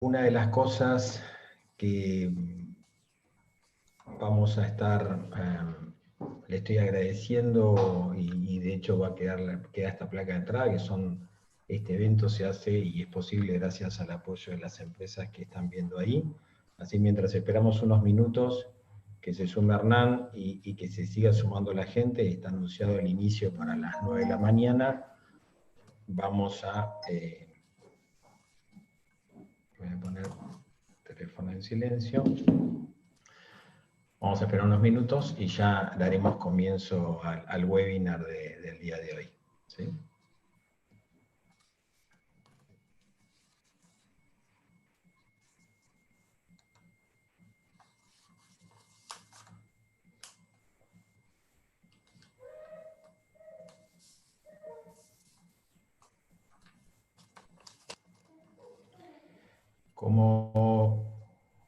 Una de las cosas que vamos a estar, le estoy agradeciendo y de hecho va a queda esta placa de entrada, que este evento se hace y es posible gracias al apoyo de las empresas que están viendo ahí. Así mientras esperamos unos minutos que se sume Hernán y que se siga sumando la gente, está anunciado el inicio para las 9 de la mañana, vamos a... voy a poner el teléfono en silencio. Vamos a esperar unos minutos y ya daremos comienzo al webinar del día de hoy. ¿Sí?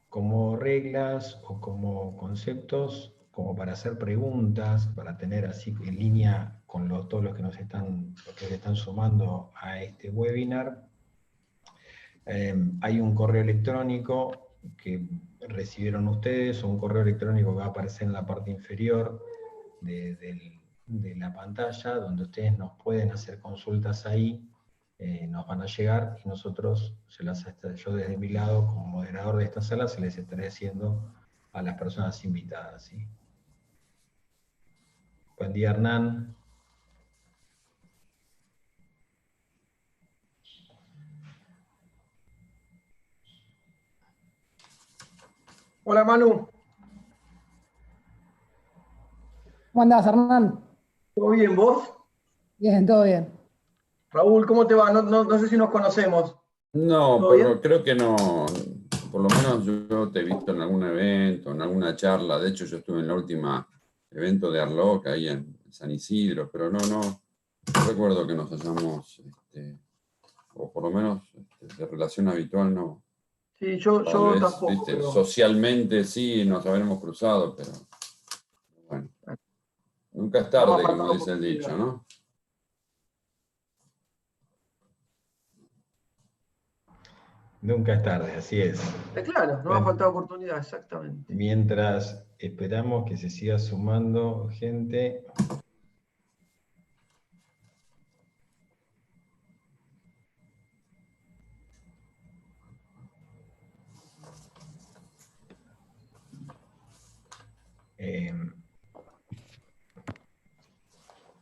Como reglas o como conceptos, como para hacer preguntas, para tener así en línea con todos los que se están sumando a este webinar. Hay un correo electrónico que recibieron ustedes, o un correo electrónico que va a aparecer en la parte inferior de la pantalla, donde ustedes nos pueden hacer consultas ahí, nos van a llegar y nosotros, yo desde mi lado, como moderador de esta sala, se les estaré haciendo a las personas invitadas. ¿Sí? Buen día, Hernán. Hola Manu, ¿Cómo andás, Hernán? ¿todo bien vos? Bien, todo bien. Raúl, ¿cómo te va? No sé si nos conocemos. No, ¿Todo pero bien? creo que no. Por lo menos yo te he visto en algún evento, en alguna charla. De hecho, yo estuve en la última evento de Arloc ahí en San Isidro, pero no recuerdo que nos hayamos, o por lo menos de relación habitual, no. Sí, yo Tal vez, tampoco, viste, pero socialmente sí nos habremos cruzado, pero bueno, nunca es no me ha tarde, como faltado dice el dicho, oportunidad. ¿no? Nunca es tarde, así es. Claro, no me ha Bueno, faltado oportunidad, exactamente. mientras esperamos que se siga sumando gente,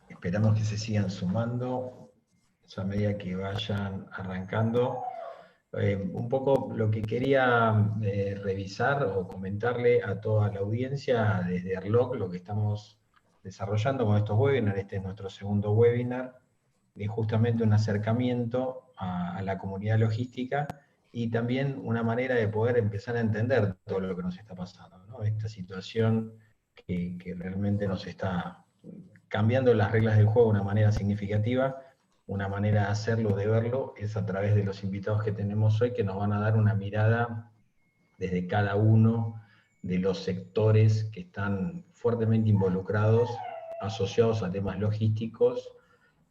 esperamos que se sigan sumando a medida que vayan arrancando. Un poco lo que quería revisar o comentarle a toda la audiencia desde Arloc, lo que estamos desarrollando con estos webinars. Este es nuestro segundo webinar, de justamente un acercamiento a la comunidad logística y también una manera de poder empezar a entender todo lo que nos está pasando, ¿no? Esta situación que realmente nos está cambiando las reglas del juego de una manera significativa. Una manera de hacerlo, de verlo, es a través de los invitados que tenemos hoy, que nos van a dar una mirada desde cada uno de los sectores que están fuertemente involucrados, asociados a temas logísticos,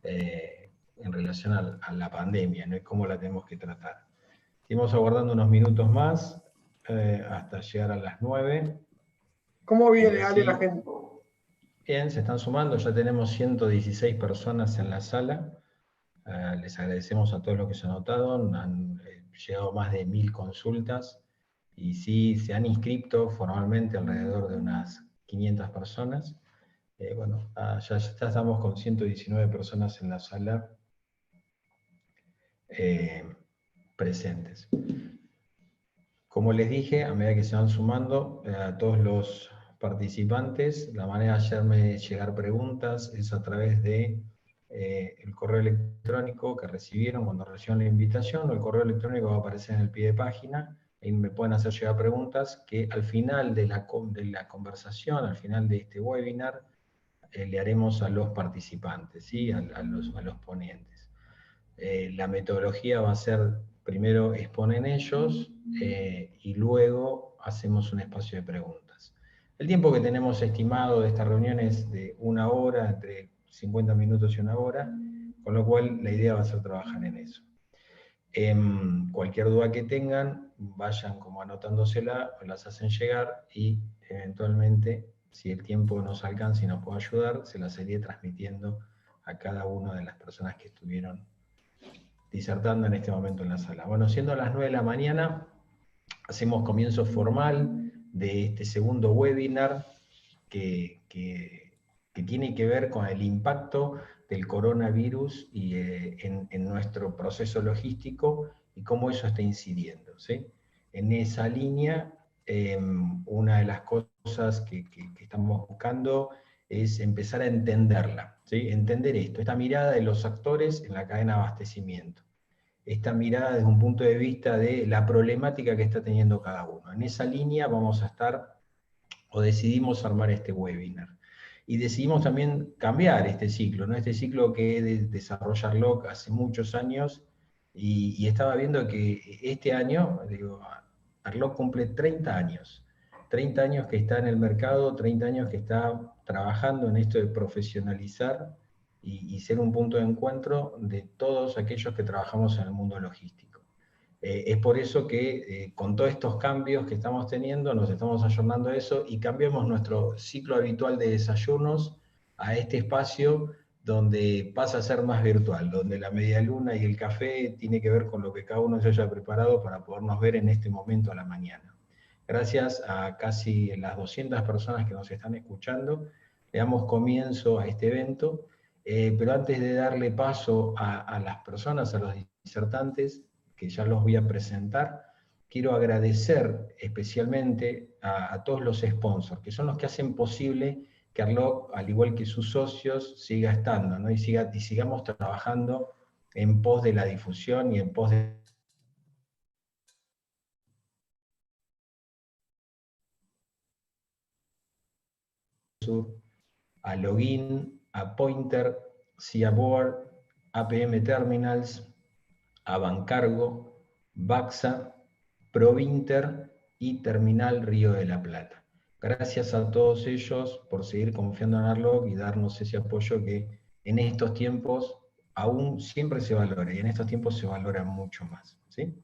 en relación a la pandemia, ¿no? Y cómo la tenemos que tratar. Seguimos aguardando unos minutos más, hasta llegar a las 9. ¿Cómo Y viene, Ale, la así, gente? bien, se están sumando, ya tenemos 116 personas en la sala. Les agradecemos a todos los que se anotaron, han llegado más de 1000 consultas y sí se han inscrito formalmente alrededor de unas 500 personas. Bueno, ya estamos con 119 personas en la sala presentes. Como les dije, a medida que se van sumando a todos los participantes, la manera de hacerme llegar preguntas es a través de el correo electrónico que recibieron cuando recibieron la invitación, o el correo electrónico va a aparecer en el pie de página, y me pueden hacer llegar preguntas que al final de la conversación, al final de este webinar, le haremos a los participantes, ¿sí? a los ponentes. La metodología va a ser, primero exponen ellos y luego hacemos un espacio de preguntas. El tiempo que tenemos estimado de esta reunión es de 1 hora, entre 50 minutos y 1 hora, con lo cual la idea va a ser trabajar en eso. Cualquier duda que tengan, vayan como anotándosela, las hacen llegar y eventualmente, si el tiempo nos alcanza y nos puede ayudar, se las iré transmitiendo a cada una de las personas que estuvieron disertando en este momento en la sala. Bueno, siendo las 9 de la mañana, hacemos comienzo formal de este segundo webinar que tiene que ver con el impacto del coronavirus y, en nuestro proceso logístico y cómo eso está incidiendo, ¿sí? En esa línea, una de las cosas que estamos buscando es empezar a entenderla, ¿sí? Entender esto, esta mirada de los actores en la cadena de abastecimiento, esta mirada desde un punto de vista de la problemática que está teniendo cada uno. En esa línea vamos a estar, o decidimos armar este webinar. Y decidimos también cambiar este ciclo, ¿no? Este ciclo que desarrolla Arloc hace muchos años, y estaba viendo que este año, digo, Arloc cumple 30 años. 30 años que está en el mercado, 30 años que está trabajando en esto de profesionalizar y ser un punto de encuentro de todos aquellos que trabajamos en el mundo logístico. Es por eso que con todos estos cambios que estamos teniendo, nos estamos ayornando a eso y cambiamos nuestro ciclo habitual de desayunos a este espacio donde pasa a ser más virtual, donde la media luna y el café tiene que ver con lo que cada uno se haya preparado para podernos ver en este momento a la mañana. Gracias a casi las 200 personas que nos están escuchando, le damos comienzo a este evento, pero antes de darle paso a las personas, a los disertantes, que ya los voy a presentar, quiero agradecer especialmente a todos los sponsors, que son los que hacen posible que Arloc, al igual que sus socios, siga estando, ¿no? y sigamos trabajando en pos de la difusión y en pos de a Login, a Pointer, Seaboard, APM Terminals, a Bancargo, Baxa, Provinter y Terminal Río de la Plata. Gracias a todos ellos por seguir confiando en Arloc y darnos ese apoyo que en estos tiempos aún siempre se valora, y en estos tiempos se valora mucho más, ¿sí?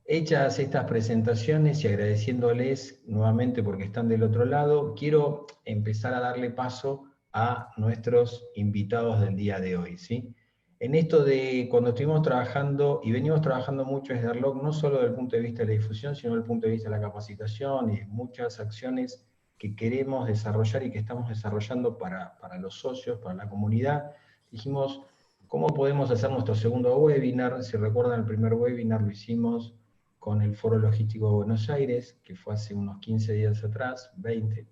Hechas estas presentaciones y agradeciéndoles nuevamente porque están del otro lado, quiero empezar a darle paso a nuestros invitados del día de hoy, ¿sí? En esto de cuando estuvimos trabajando, y venimos trabajando mucho desde Arloc, no solo desde el punto de vista de la difusión, sino desde el punto de vista de la capacitación y muchas acciones que queremos desarrollar y que estamos desarrollando para los socios, para la comunidad, dijimos, ¿cómo podemos hacer nuestro segundo webinar? Si recuerdan, el primer webinar lo hicimos con el Foro Logístico de Buenos Aires, que fue hace unos 15 días atrás, 20.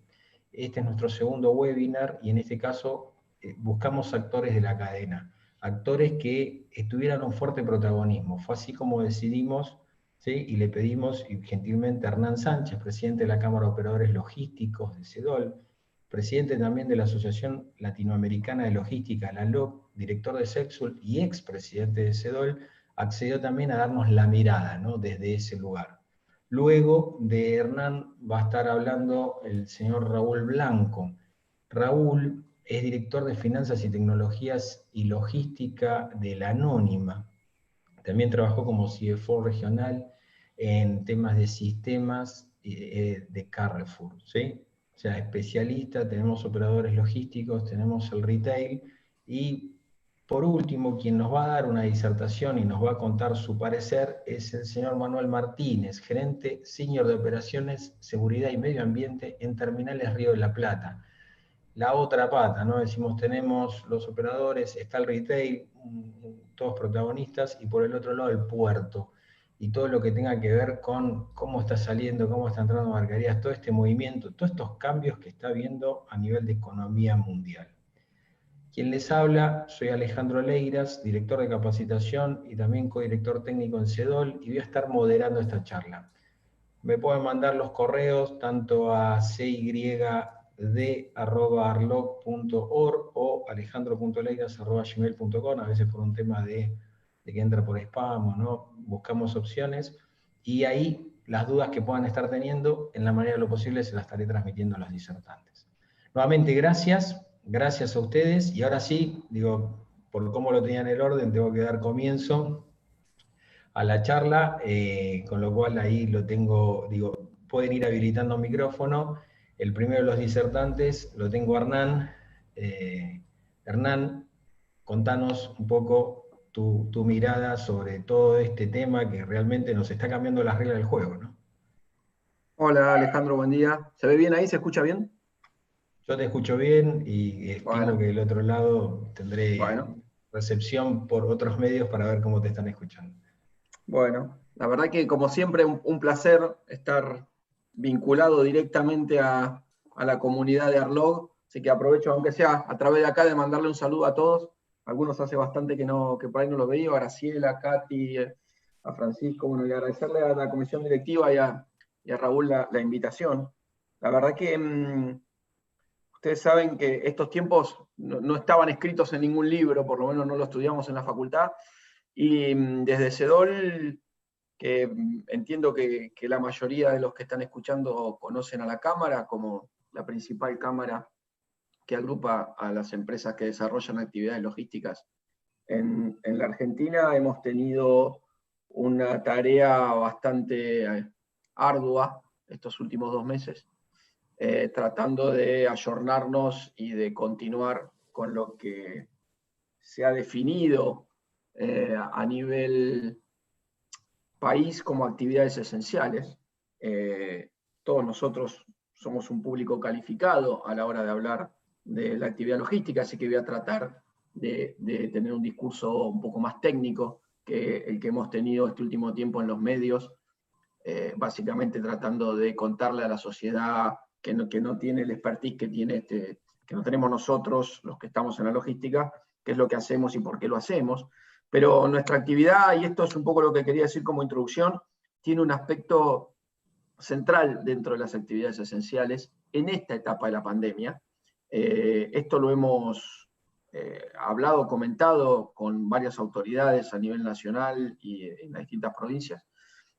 Este es nuestro segundo webinar, y en este caso buscamos actores de la cadena, actores que tuvieran un fuerte protagonismo. Fue así como decidimos, ¿sí? Y le pedimos y gentilmente a Hernán Sánchez, presidente de la Cámara de Operadores Logísticos de CEDOL, presidente también de la Asociación Latinoamericana de Logística, la ALOC, director de Sexul y expresidente de CEDOL, accedió también a darnos la mirada, ¿no? Desde ese lugar. Luego de Hernán va a estar hablando el señor Raúl Blanco. Raúl es director de Finanzas y Tecnologías y Logística de la Anónima. También trabajó como CFO regional en temas de sistemas de Carrefour, ¿sí? O sea, especialista, tenemos operadores logísticos, tenemos el retail, y por último, quien nos va a dar una disertación y nos va a contar su parecer es el señor Manuel Martínez, gerente senior de operaciones, seguridad y medio ambiente en Terminales Río de la Plata. La otra pata, ¿no? Decimos, tenemos los operadores, está el retail, todos protagonistas, y por el otro lado el puerto, y todo lo que tenga que ver con cómo está saliendo, cómo está entrando mercaderías, todo este movimiento, todos estos cambios que está habiendo a nivel de economía mundial. Quien les habla, soy Alejandro Leiras, director de capacitación y también codirector técnico en CEDOL, y voy a estar moderando esta charla. Me pueden mandar los correos tanto a cyd@arloc.org o alejandro.leiras@gmail.com, a veces por un tema de que entra por spam o no, buscamos opciones, y ahí las dudas que puedan estar teniendo, en la medida de lo posible se las estaré transmitiendo a los disertantes. Nuevamente, gracias a ustedes, y ahora sí, digo, por cómo lo tenía en el orden, tengo que dar comienzo a la charla, con lo cual ahí lo tengo, digo, pueden ir habilitando micrófono. El primero de los disertantes lo tengo a Hernán. Hernán, contanos un poco tu mirada sobre todo este tema que realmente nos está cambiando las reglas del juego, ¿no? Hola Alejandro, buen día. ¿Se ve bien ahí? ¿Se escucha bien? Yo te escucho bien y estimo Bueno, que del otro lado tendré bueno, recepción por otros medios para ver cómo te están escuchando. bueno. La verdad que como siempre un placer estar vinculado directamente a la comunidad de Arlog, así que aprovecho, aunque sea a través de acá, de mandarle un saludo a todos. Algunos hace bastante que por ahí no los veía, a Graciela, a Katy, a Francisco, bueno, y agradecerle a la comisión directiva y a Raúl la invitación. La verdad que ustedes saben que estos tiempos no estaban escritos en ningún libro, por lo menos no lo estudiamos en la facultad, y desde CEDOL, que entiendo que la mayoría de los que están escuchando conocen a la Cámara como la principal cámara que agrupa a las empresas que desarrollan actividades logísticas en la Argentina, hemos tenido una tarea bastante ardua estos últimos 2 meses, tratando de ayornarnos y de continuar con lo que se ha definido a nivel país como actividades esenciales. Todos nosotros somos un público calificado a la hora de hablar de la actividad logística, así que voy a tratar de tener un discurso un poco más técnico que el que hemos tenido este último tiempo en los medios, básicamente tratando de contarle a la sociedad que no tiene el expertise que no tenemos nosotros, los que estamos en la logística, qué es lo que hacemos y por qué lo hacemos. Pero nuestra actividad, y esto es un poco lo que quería decir como introducción, tiene un aspecto central dentro de las actividades esenciales en esta etapa de la pandemia. Esto lo hemos hablado, comentado con varias autoridades a nivel nacional y en las distintas provincias.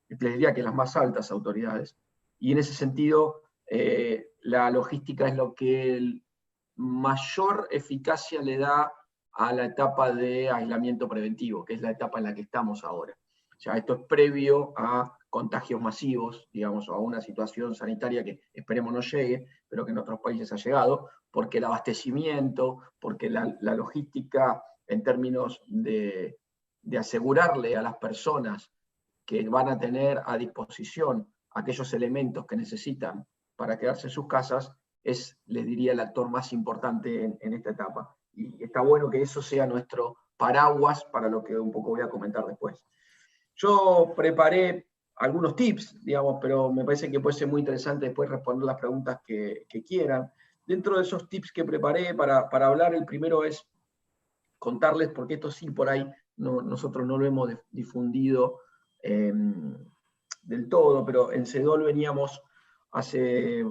Les diría que las más altas autoridades. Y en ese sentido, la logística es lo que mayor eficacia le da a la etapa de aislamiento preventivo, que es la etapa en la que estamos ahora. O sea, esto es previo a contagios masivos, digamos, o a una situación sanitaria que esperemos no llegue, pero que en otros países ha llegado, porque el abastecimiento, porque la logística en términos de asegurarle a las personas que van a tener a disposición aquellos elementos que necesitan para quedarse en sus casas, es, les diría, el actor más importante en esta etapa. Y está bueno que eso sea nuestro paraguas para lo que un poco voy a comentar después. Yo preparé algunos tips, digamos, pero me parece que puede ser muy interesante después responder las preguntas que quieran. Dentro de esos tips que preparé para hablar, el primero es contarles, porque esto sí por ahí nosotros no lo hemos difundido del todo, pero en CEDOL veníamos hace,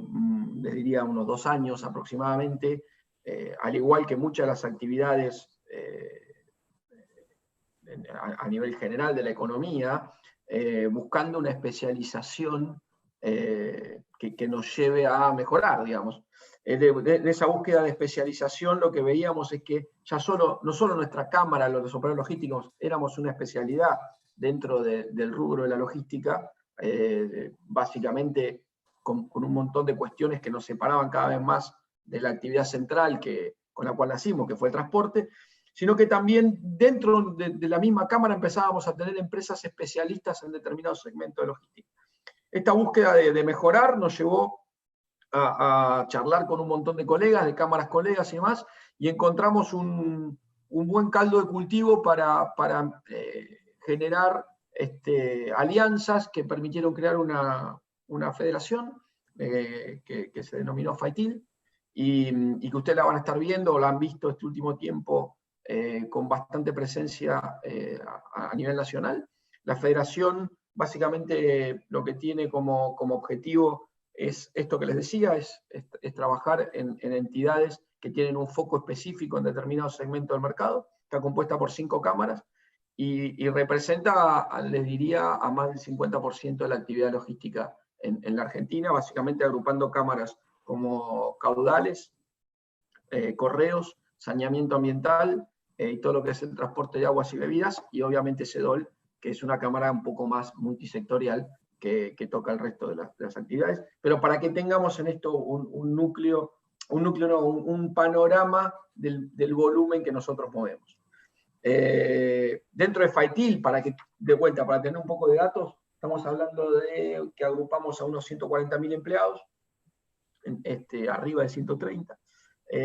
les diría, unos 2 años aproximadamente, al igual que muchas de las actividades a nivel general de la economía, buscando una especialización que nos lleve a mejorar, digamos. De esa búsqueda de especialización, lo que veíamos es que ya no solo nuestra cámara, los operadores logísticos, éramos una especialidad dentro del rubro de la logística, básicamente con un montón de cuestiones que nos separaban cada vez más de la actividad central con la cual nacimos, que fue el transporte, sino que también dentro de la misma cámara empezábamos a tener empresas especialistas en determinados segmentos de logística. Esta búsqueda de mejorar nos llevó a charlar con un montón de colegas, de cámaras colegas y demás, y encontramos un buen caldo de cultivo para generar alianzas que permitieron crear una federación que se denominó FAITIL, y que ustedes la van a estar viendo o la han visto este último tiempo con bastante presencia a nivel nacional. La federación básicamente lo que tiene como objetivo es esto que les decía, es trabajar en entidades que tienen un foco específico en determinados segmentos del mercado. Está compuesta por 5 cámaras y representa, les diría, a más del 50% de la actividad logística en la Argentina, básicamente agrupando cámaras como caudales, correos, saneamiento ambiental, y todo lo que es el transporte de aguas y bebidas, y obviamente CEDOL, que es una cámara un poco más multisectorial que toca el resto de las actividades, pero para que tengamos en esto un panorama del volumen que nosotros movemos. Dentro de FITIL, para tener un poco de datos, estamos hablando de que agrupamos a unos 140.000 empleados, arriba de 130,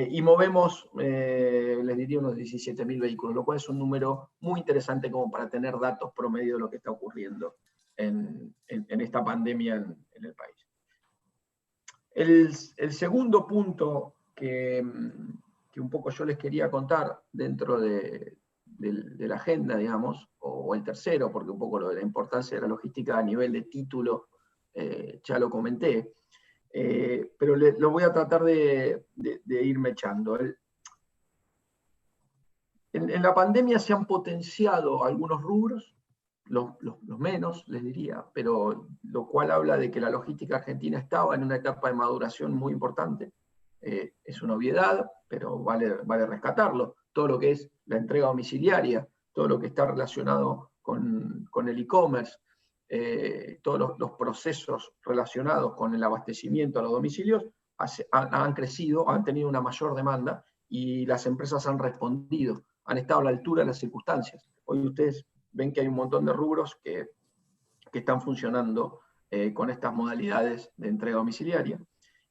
y movemos, les diría, unos 17.000 vehículos, lo cual es un número muy interesante como para tener datos promedio de lo que está ocurriendo en esta pandemia en el país. El segundo punto que un poco yo les quería contar dentro de la agenda, digamos, o el tercero, porque un poco lo de la importancia de la logística a nivel de título ya lo comenté, pero lo voy a tratar de irme echando. En la pandemia se han potenciado algunos rubros, los menos, les diría, pero lo cual habla de que la logística argentina estaba en una etapa de maduración muy importante. Es una obviedad, pero vale rescatarlo. Todo lo que es la entrega domiciliaria, todo lo que está relacionado con el e-commerce, todos los procesos relacionados con el abastecimiento a los domicilios han crecido, han tenido una mayor demanda y las empresas han respondido, han estado a la altura de las circunstancias. Hoy ustedes ven que hay un montón de rubros que están funcionando con estas modalidades de entrega domiciliaria.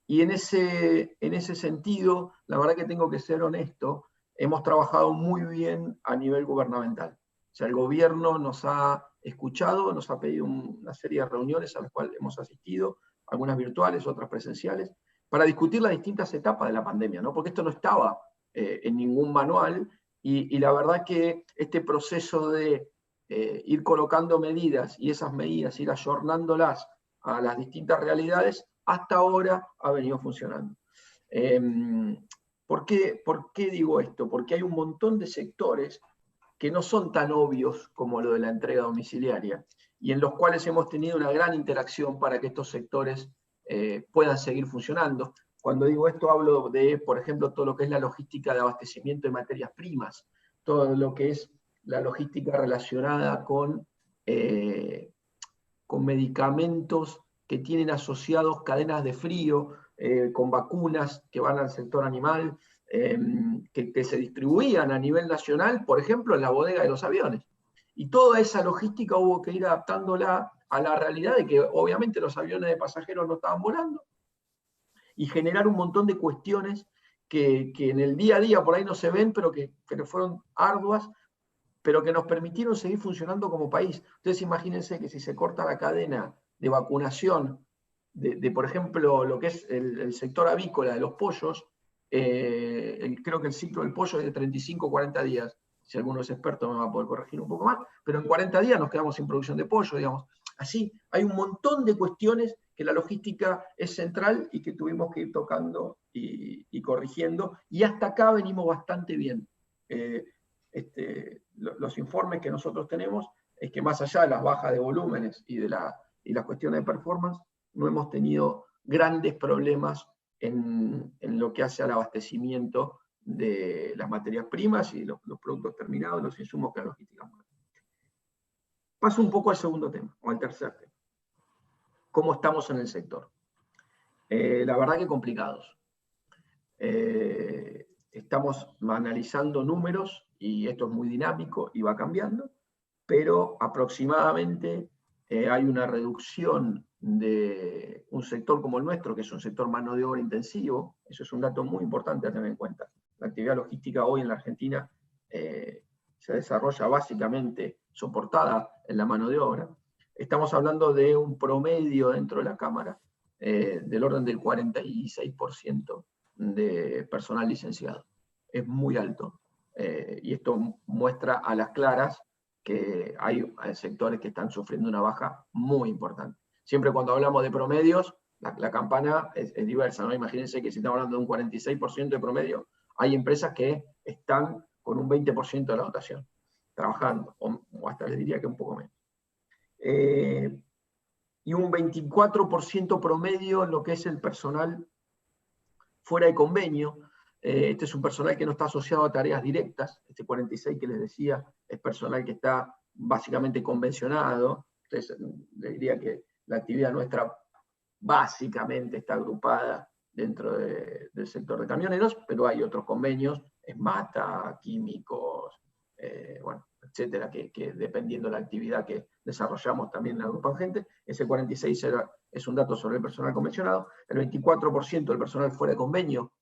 Y en ese sentido, la verdad que tengo que ser honesto, hemos trabajado muy bien a nivel gubernamental. O sea, el gobierno nos ha escuchado, nos ha pedido una serie de reuniones a las cuales hemos asistido, algunas virtuales, otras presenciales, para discutir las distintas etapas de la pandemia, ¿no? Porque esto no estaba en ningún manual, y la verdad que este proceso de ir colocando medidas, y esas medidas ir ayornándolas a las distintas realidades, hasta ahora ha venido funcionando. ¿Por qué digo esto? Porque hay un montón de sectores que no son tan obvios como lo de la entrega domiciliaria, y en los cuales hemos tenido una gran interacción para que estos sectores puedan seguir funcionando. Cuando digo esto hablo de, por ejemplo, todo lo que es la logística de abastecimiento de materias primas, todo lo que es la logística relacionada con medicamentos que tienen asociados cadenas de frío, con vacunas que van al sector animal, que se distribuían a nivel nacional, por ejemplo, en la bodega de los aviones. Y toda esa logística hubo que ir adaptándola a la realidad de que obviamente los aviones de pasajeros no estaban volando, y generar un montón de cuestiones que en el día a día por ahí no se ven, pero que fueron arduas, pero que nos permitieron seguir funcionando como país. Ustedes imagínense que si se corta la cadena de vacunación de por ejemplo, lo que es el sector avícola de los pollos, creo que el ciclo del pollo es de 35 o 40 días. Si alguno es experto me va a poder corregir un poco más, pero en 40 días nos quedamos sin producción de pollo, digamos. Así, hay un montón de cuestiones que la logística es central y que tuvimos que ir tocando y corrigiendo, y hasta acá venimos bastante bien. Los informes que nosotros tenemos es que más allá de las bajas de volúmenes y las cuestiones de performance, no hemos tenido grandes problemas en lo que hace al abastecimiento de las materias primas y los productos terminados, los insumos que la logística mueve. Paso un poco al segundo tema, o al tercer tema. ¿Cómo estamos en el sector? La verdad que complicados. Estamos analizando números, y esto es muy dinámico y va cambiando, pero aproximadamente hay una reducción de un sector como el nuestro, que es un sector mano de obra intensivo. Eso es un dato muy importante a tener en cuenta. La actividad logística hoy en la Argentina se desarrolla básicamente soportada en la mano de obra. Estamos hablando de un promedio dentro de la Cámara del orden del 46% de personal licenciado. Es muy alto. Y esto muestra a las claras que hay sectores que están sufriendo una baja muy importante. Siempre cuando hablamos de promedios, la campana es diversa, ¿no? Imagínense que si estamos hablando de un 46% de promedio, hay empresas que están con un 20% de la dotación, trabajando, o hasta les diría que un poco menos. Y un 24% promedio en lo que es el personal fuera de convenio. Este es un personal que no está asociado a tareas directas. Este 46 que les decía es personal que está básicamente convencionado. Entonces, le diría que la actividad nuestra básicamente está agrupada dentro del sector de camioneros, pero hay otros convenios, ESMATA, químicos, bueno, etcétera, que dependiendo de la actividad que desarrollamos también agrupan gente. Ese 46 es un dato sobre el personal convencionado. El 24% del personal fuera de convenio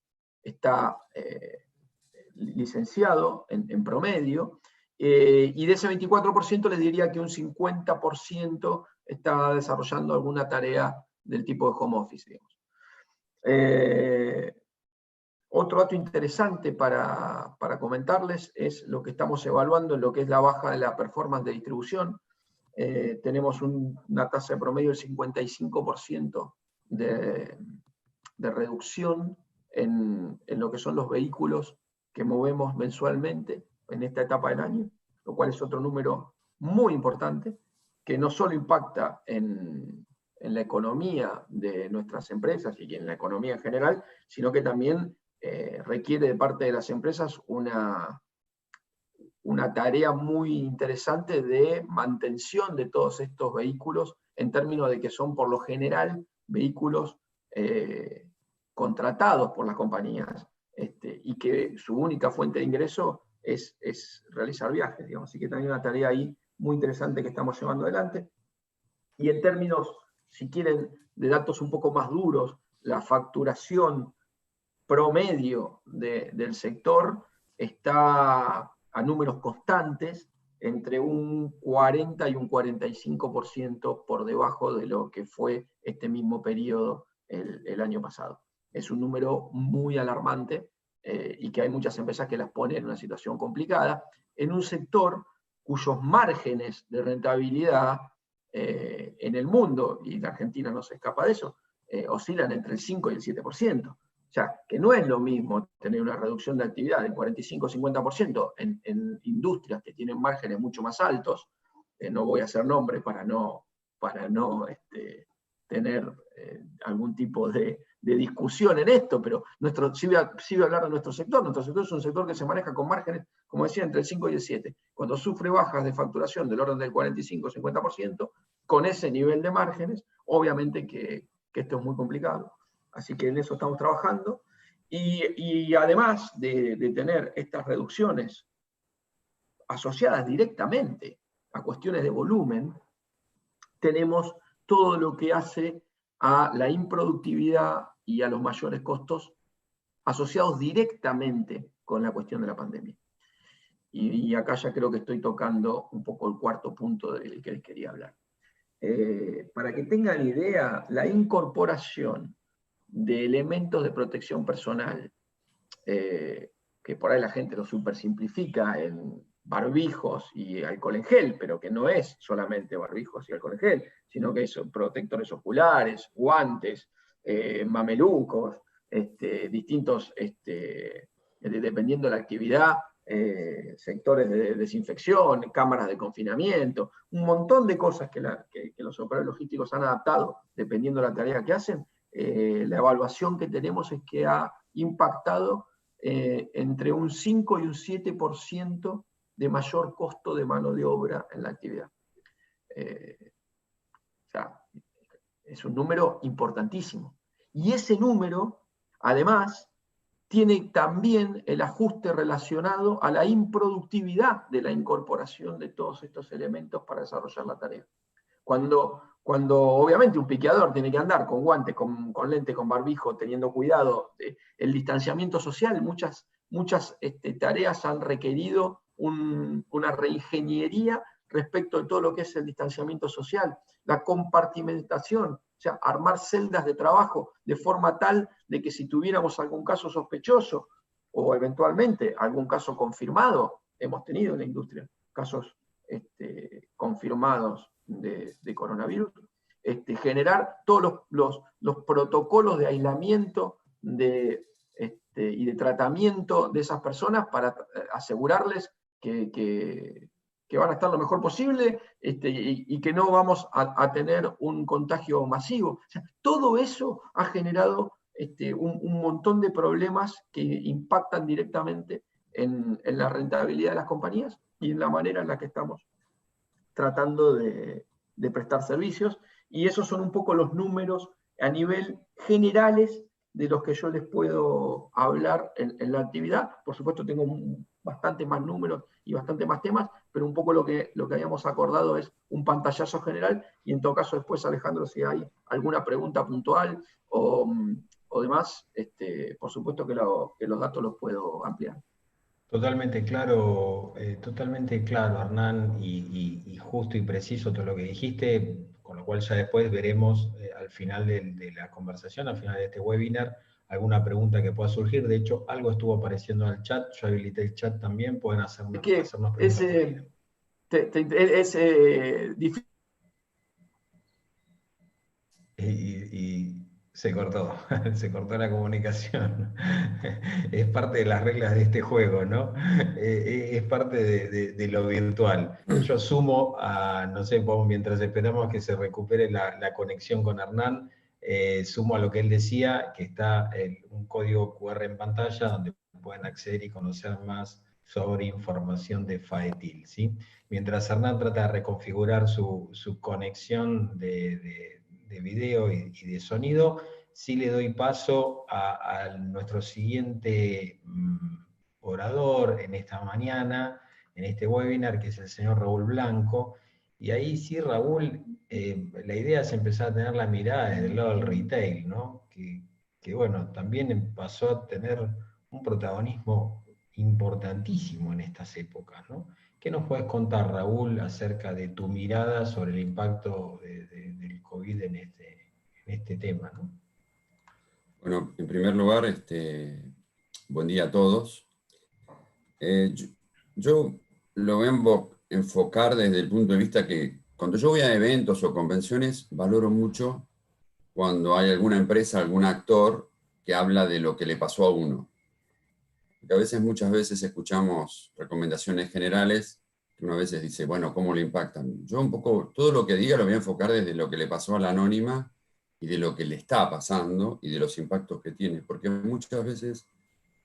está licenciado en promedio, y de ese 24% les diría que un 50% está desarrollando alguna tarea del tipo de home office, digamos. Otro dato interesante para comentarles es lo que estamos evaluando en lo que es la baja de la performance de distribución. Tenemos una tasa de promedio del 55% de reducción en lo que son los vehículos que movemos mensualmente en esta etapa del año, lo cual es otro número muy importante, que no solo impacta en la economía de nuestras empresas y en la economía en general, sino que también requiere de parte de las empresas una tarea muy interesante de mantención de todos estos vehículos, en términos de que son por lo general vehículos contratados por las compañías, y que su única fuente de ingreso es realizar viajes, digamos. Así que también una tarea ahí muy interesante que estamos llevando adelante. Y en términos, si quieren, de datos un poco más duros, la facturación promedio del sector está a números constantes, entre un 40 y un 45% por debajo de lo que fue este mismo periodo el año pasado. Es un número muy alarmante, y que hay muchas empresas que las ponen en una situación complicada, en un sector cuyos márgenes de rentabilidad en el mundo, y la Argentina no se escapa de eso, oscilan entre el 5 y el 7%. O sea, que no es lo mismo tener una reducción de actividad del 45-50% en industrias que tienen márgenes mucho más altos. No voy a hacer nombres para no tener algún tipo de discusión en esto, pero sí voy a hablar de nuestro sector. Nuestro sector es un sector que se maneja con márgenes, como decía, entre el 5 y el 7. Cuando sufre bajas de facturación del orden del 45-50%, con ese nivel de márgenes, obviamente que esto es muy complicado. Así que en eso estamos trabajando. Y además de tener estas reducciones asociadas directamente a cuestiones de volumen, tenemos todo lo que hace a la improductividad y a los mayores costos asociados directamente con la cuestión de la pandemia. Y acá ya creo que estoy tocando un poco el cuarto punto del que les quería hablar. Para que tengan idea, la incorporación de elementos de protección personal, que por ahí la gente lo super simplifica en barbijos y alcohol en gel, pero que no es solamente barbijos y alcohol en gel, sino que son protectores oculares, guantes, mamelucos, distintos, dependiendo de la actividad, sectores de desinfección, cámaras de confinamiento, un montón de cosas que los operadores logísticos han adaptado dependiendo de la tarea que hacen. La evaluación que tenemos es que ha impactado entre un 5 y un 7% de mayor costo de mano de obra en la actividad. O sea, es un número importantísimo. Y ese número, además, tiene también el ajuste relacionado a la improductividad de la incorporación de todos estos elementos para desarrollar la tarea. Cuando obviamente un piqueador tiene que andar con guantes, con lente, con barbijo, teniendo cuidado, el distanciamiento social, muchas tareas han requerido una reingeniería respecto de todo lo que es el distanciamiento social, la compartimentación, o sea, armar celdas de trabajo de forma tal de que si tuviéramos algún caso sospechoso o eventualmente algún caso confirmado, hemos tenido en la industria casos confirmados de coronavirus, generar todos los protocolos de aislamiento y de tratamiento de esas personas para asegurarles que van a estar lo mejor posible, y que no vamos a tener un contagio masivo. O sea, todo eso ha generado un montón de problemas que impactan directamente en la rentabilidad de las compañías y en la manera en la que estamos tratando de prestar servicios, y esos son un poco los números a nivel generales de los que yo les puedo hablar en la actividad. Por supuesto tengo bastante más números y bastante más temas, pero un poco lo que habíamos acordado es un pantallazo general, y en todo caso después, Alejandro, si hay alguna pregunta puntual o demás, por supuesto que los datos los puedo ampliar. Totalmente claro, Hernán, y justo y preciso todo lo que dijiste, con lo cual ya después veremos al final de la conversación, al final de este webinar, alguna pregunta que pueda surgir. De hecho, algo estuvo apareciendo en el chat, yo habilité el chat también, pueden hacernos preguntas por ahí. Es difícil. Y se cortó, se cortó la comunicación. Es parte de las reglas de este juego, ¿no? Es parte de lo virtual. Yo sumo a, no sé, mientras esperamos que se recupere la conexión con Hernán, sumo a lo que él decía, que está un código QR en pantalla donde pueden acceder y conocer más sobre información de FAETIL, ¿sí? Mientras Hernán trata de reconfigurar su conexión de video y de sonido, sí le doy paso a nuestro siguiente orador en esta mañana, en este webinar, que es el señor Raúl Blanco. Y ahí sí, Raúl, la idea es empezar a tener la mirada desde el lado del retail, ¿no? Que bueno, también pasó a tener un protagonismo importantísimo en estas épocas, ¿no? ¿Qué nos puedes contar, Raúl, acerca de tu mirada sobre el impacto del COVID en este tema, ¿no? Bueno, en primer lugar, buen día a todos. Yo lo voy a enfocar desde el punto de vista que cuando yo voy a eventos o convenciones, valoro mucho cuando hay alguna empresa, algún actor que habla de lo que le pasó a uno. Porque muchas veces escuchamos recomendaciones generales que uno a veces dice, bueno, ¿cómo le impactan? Yo un poco, todo lo que diga lo voy a enfocar desde lo que le pasó a la anónima y de lo que le está pasando y de los impactos que tiene. Porque muchas veces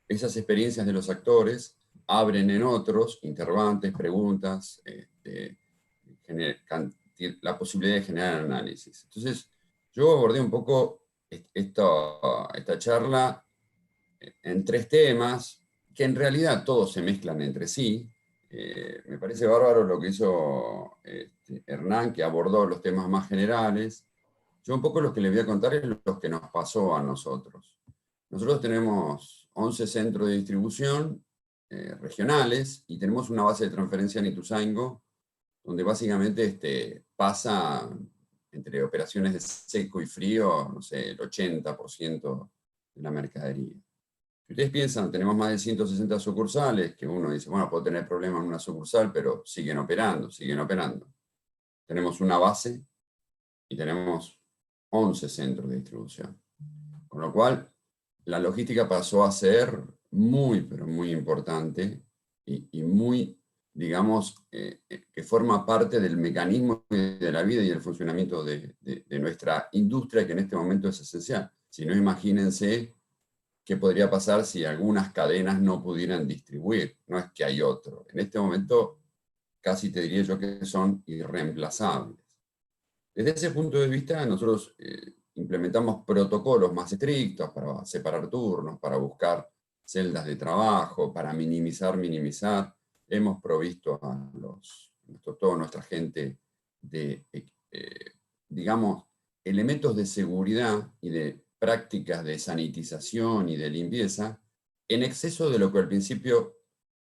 esas experiencias de los actores abren en otros interrogantes, preguntas, la posibilidad de generar análisis. Entonces, yo abordé un poco esta charla en 3 temas, que en realidad todos se mezclan entre sí. Me parece bárbaro lo que hizo Hernán, que abordó los temas más generales. Yo un poco lo que les voy a contar es lo que nos pasó a nosotros. Nosotros tenemos 11 centros de distribución regionales y tenemos una base de transferencia en Ituzaingó, donde básicamente pasa entre operaciones de seco y frío, no sé, el 80% de la mercadería. Si ustedes piensan, tenemos más de 160 sucursales, que uno dice, bueno, puedo tener problemas en una sucursal, pero siguen operando, siguen operando. Tenemos una base y tenemos 11 centros de distribución. Con lo cual, la logística pasó a ser muy, pero muy importante y muy, digamos, que forma parte del mecanismo de la vida y del funcionamiento de nuestra industria, que en este momento es esencial. Si no, imagínense qué podría pasar si algunas cadenas no pudieran distribuir. No es que hay otro. En este momento, casi te diría yo que son irreemplazables. Desde ese punto de vista, nosotros implementamos protocolos más estrictos para separar turnos, para buscar celdas de trabajo, para minimizar. Hemos provisto a toda nuestra gente de, digamos, elementos de seguridad y de prácticas de sanitización y de limpieza en exceso de lo que al principio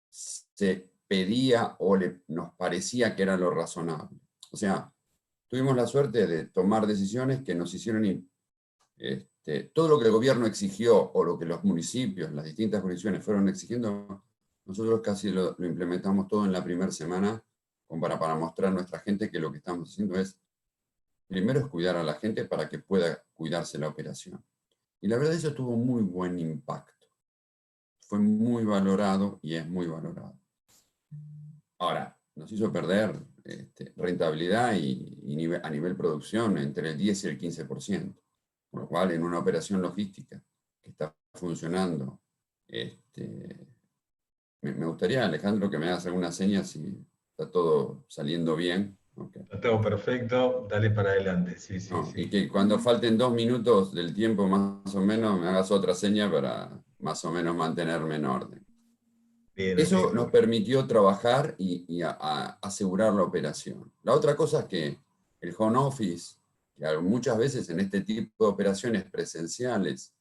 se pedía o nos parecía que era lo razonable. O sea, tuvimos la suerte de tomar decisiones que nos hicieron todo lo que el gobierno exigió o lo que los municipios, las distintas jurisdicciones fueron exigiendo, nosotros casi lo implementamos todo en la primera semana para mostrar a nuestra gente que lo que estamos haciendo es, primero es cuidar a la gente para que pueda cuidarse la operación. Y la verdad eso tuvo muy buen impacto. Fue muy valorado y es muy valorado. Ahora, nos hizo perder rentabilidad a nivel producción entre el 10 y el 15%. Con lo cual, en una operación logística que está funcionando, me gustaría, Alejandro, que me hagas alguna seña si está todo saliendo bien Okay. Está todo perfecto, dale para adelante. Sí, sí, No, sí. y que cuando falten 2 minutos del tiempo más o menos, me hagas otra seña para más o menos mantenerme en orden. Bien, Eso amigo. nos permitió trabajar y asegurar la operación. La otra cosa es que el home office, que muchas veces en este tipo de operaciones presenciales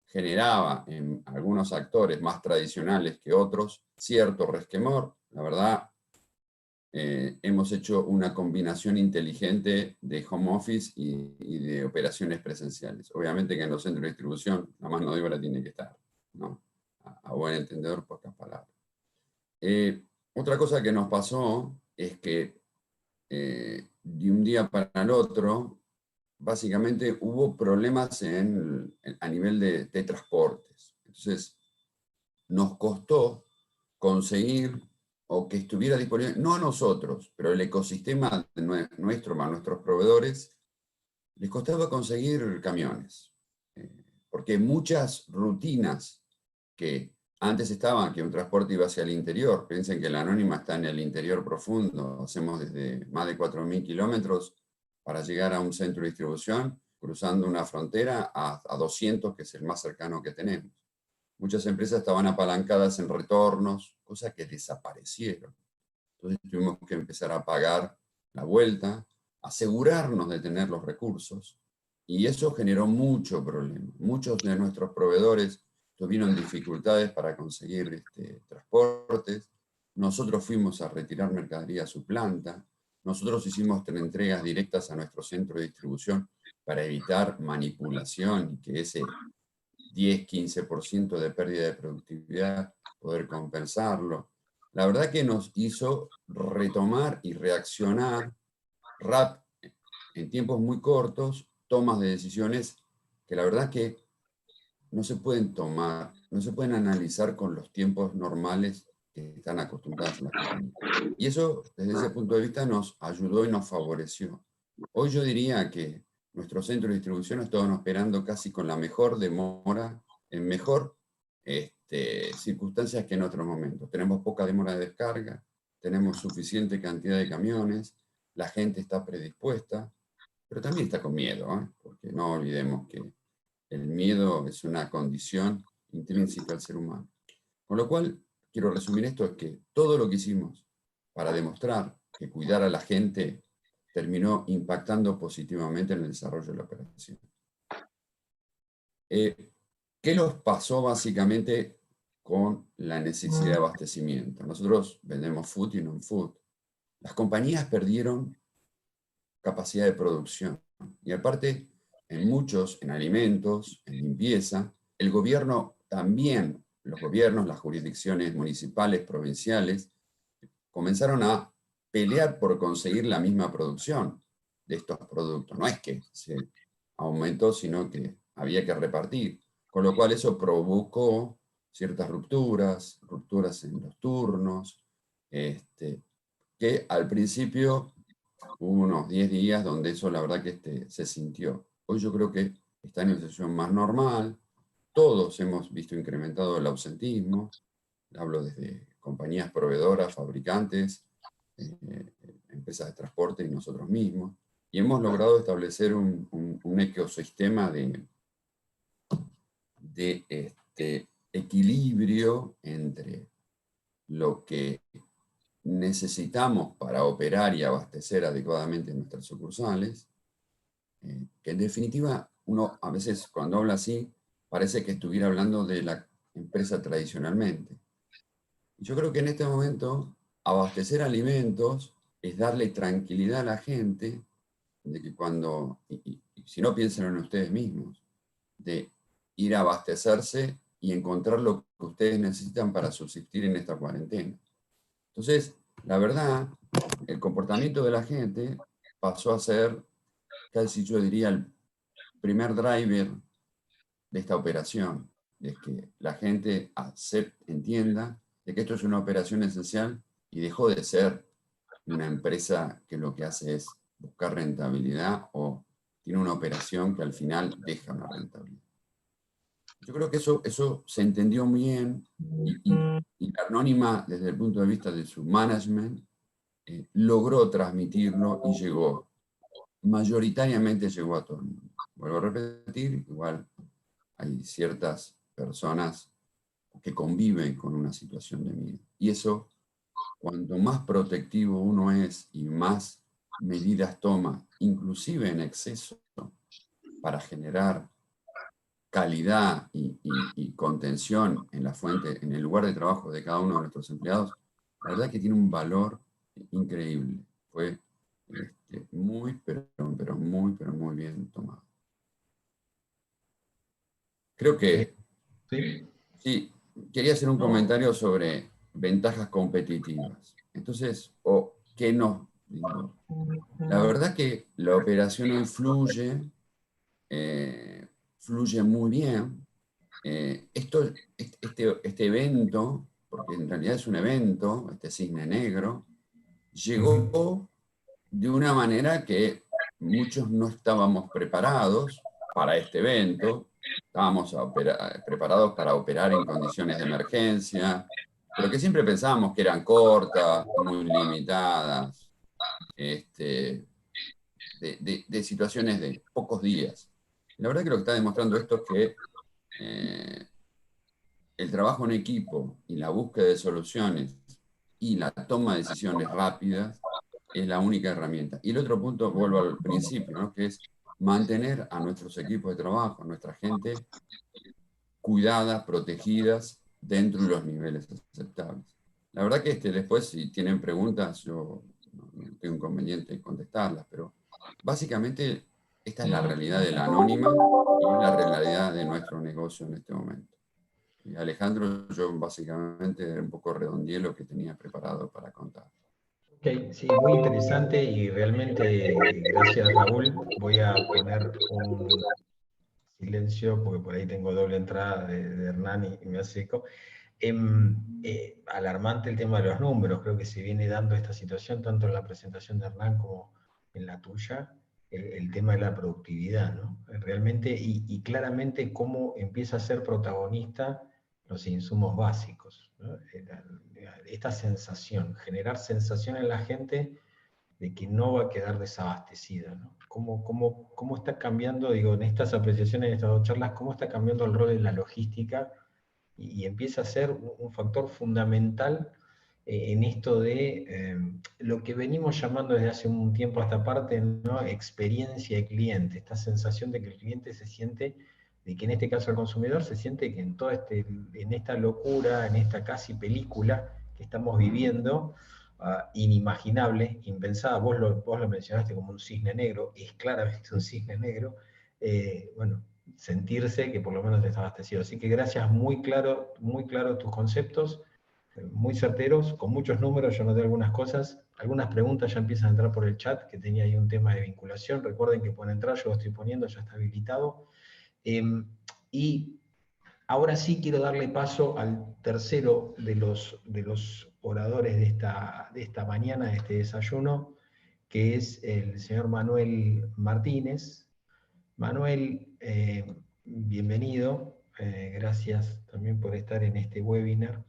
generaba en algunos actores más tradicionales que otros cierto resquemor, la verdad, hemos hecho una combinación inteligente de home office y de operaciones presenciales. Obviamente que en los centros de distribución la mano de obra tiene que estar, ¿no? A buen entendedor, pocas palabras. Otra cosa que nos pasó es que de un día para el otro, básicamente hubo problemas a nivel de transportes. Entonces, nos costó conseguir o que estuviera disponible, no a nosotros, pero el ecosistema nuestro, más nuestros proveedores, les costaba conseguir camiones. Porque muchas rutinas que antes estaban, que un transporte iba hacia el interior, piensen que la Anónima está en el interior profundo, hacemos desde más de 4.000 kilómetros para llegar a un centro de distribución, cruzando una frontera a 200, que es el más cercano que tenemos. Muchas empresas estaban apalancadas en retornos, cosas que desaparecieron. Entonces tuvimos que empezar a pagar la vuelta, asegurarnos de tener los recursos, y eso generó mucho problema. Muchos de nuestros proveedores tuvieron dificultades para conseguir transportes. Nosotros fuimos a retirar mercadería a su planta. Nosotros hicimos entregas directas a nuestro centro de distribución para evitar manipulación y que ese 10-15% de pérdida de productividad, poder compensarlo. La verdad que nos hizo retomar y reaccionar en tiempos muy cortos, tomas de decisiones que la verdad que no se pueden tomar, no se pueden analizar con los tiempos normales que están acostumbradas las compañías. Y eso, desde ese punto de vista, nos ayudó y nos favoreció. Hoy yo diría que nuestros centros de distribución estaban operando casi con la mejor demora, en mejor circunstancias que en otros momentos. Tenemos poca demora de descarga, tenemos suficiente cantidad de camiones, la gente está predispuesta, pero también está con miedo, porque no olvidemos que el miedo es una condición intrínseca al ser humano. Con lo cual, quiero resumir esto, es que todo lo que hicimos para demostrar que cuidar a la gente terminó impactando positivamente en el desarrollo de la operación. ¿Qué nos pasó básicamente con la necesidad de abastecimiento? Nosotros vendemos food y non-food. Las compañías perdieron capacidad de producción. Y aparte, en alimentos, en limpieza, el gobierno también, los gobiernos, las jurisdicciones municipales, provinciales, comenzaron a pelear por conseguir la misma producción de estos productos. No es que se aumentó, sino que había que repartir. Con lo cual eso provocó ciertas rupturas en los turnos, que al principio hubo unos 10 días donde eso la verdad que se sintió. Hoy yo creo que está en una situación más normal. Todos hemos visto incrementado el ausentismo. Hablo desde compañías proveedoras, fabricantes, empresas de transporte y nosotros mismos. Y hemos logrado establecer un ecosistema de equilibrio entre lo que necesitamos para operar y abastecer adecuadamente nuestras sucursales, que en definitiva uno a veces cuando habla así parece que estuviera hablando de la empresa tradicionalmente. Yo creo que en este momento abastecer alimentos es darle tranquilidad a la gente de que cuando, y si no piensen en ustedes mismos, de ir a abastecerse y encontrar lo que ustedes necesitan para subsistir en esta cuarentena. Entonces, la verdad, el comportamiento de la gente pasó a ser, casi yo diría, el primer driver de esta operación, de que la gente entienda de que esto es una operación esencial y dejó de ser una empresa que lo que hace es buscar rentabilidad o tiene una operación que al final deja una rentabilidad. Yo creo que eso se entendió muy bien y la Anónima, desde el punto de vista de su management, logró transmitirlo y llegó. Mayoritariamente llegó a todo el mundo. Vuelvo a repetir, igual hay ciertas personas que conviven con una situación de miedo. Y eso, cuanto más protectivo uno es y más medidas toma, inclusive en exceso, para generar calidad y contención en la fuente, en el lugar de trabajo de cada uno de nuestros empleados, la verdad que tiene un valor increíble. Fue muy, pero muy bien tomado. Creo que sí, quería hacer un comentario sobre ventajas competitivas. Entonces, ¿qué no? La verdad que la operación hoy fluye muy bien. Este evento, porque en realidad es un evento, este cisne negro, llegó de una manera que muchos no estábamos preparados para este evento. Estábamos preparados para operar en condiciones de emergencia, pero que siempre pensábamos que eran cortas, muy limitadas, de situaciones de pocos días. La verdad que lo que está demostrando esto es que el trabajo en equipo y la búsqueda de soluciones y la toma de decisiones rápidas es la única herramienta. Y el otro punto, vuelvo al principio, ¿no? Que es mantener a nuestros equipos de trabajo, a nuestra gente cuidadas, protegidas, dentro de los niveles aceptables. La verdad que después, si tienen preguntas, yo no tengo inconveniente en contestarlas, pero básicamente esta es la realidad de la anónima y es la realidad de nuestro negocio en este momento. Y Alejandro, yo básicamente un poco redondeé lo que tenía preparado para contar. Ok, sí, muy interesante y realmente gracias, Raúl. Voy a poner un silencio porque por ahí tengo doble entrada de Hernán y me hace eco. Alarmante el tema de los números, creo que se viene dando esta situación tanto en la presentación de Hernán como en la tuya, el tema de la productividad, ¿no? Realmente y claramente cómo empieza a ser protagonista los insumos básicos, ¿no? Esta sensación, generar sensación en la gente de que no va a quedar desabastecida, ¿no? ¿Cómo está cambiando, digo, en estas apreciaciones, en estas dos charlas, cómo está cambiando el rol de la logística y empieza a ser un factor fundamental en esto de lo que venimos llamando desde hace un tiempo a esta parte, ¿no? Experiencia de cliente, esta sensación de que el cliente se siente, de que en este caso el consumidor se siente que en esta locura, en esta casi película que estamos viviendo, inimaginable, impensada, vos lo mencionaste como un cisne negro, es claramente un cisne negro, bueno, sentirse que por lo menos está abastecido. Así que gracias, muy claro tus conceptos, muy certeros, con muchos números. Yo noté algunas cosas, algunas preguntas ya empiezan a entrar por el chat, que tenía ahí un tema de vinculación. Recuerden que pueden entrar, yo lo estoy poniendo, ya está habilitado. Y ahora sí quiero darle paso al tercero de los oradores de esta mañana, de este desayuno, que es el señor Manuel Martínez. Manuel, bienvenido. Gracias también por estar en este webinar.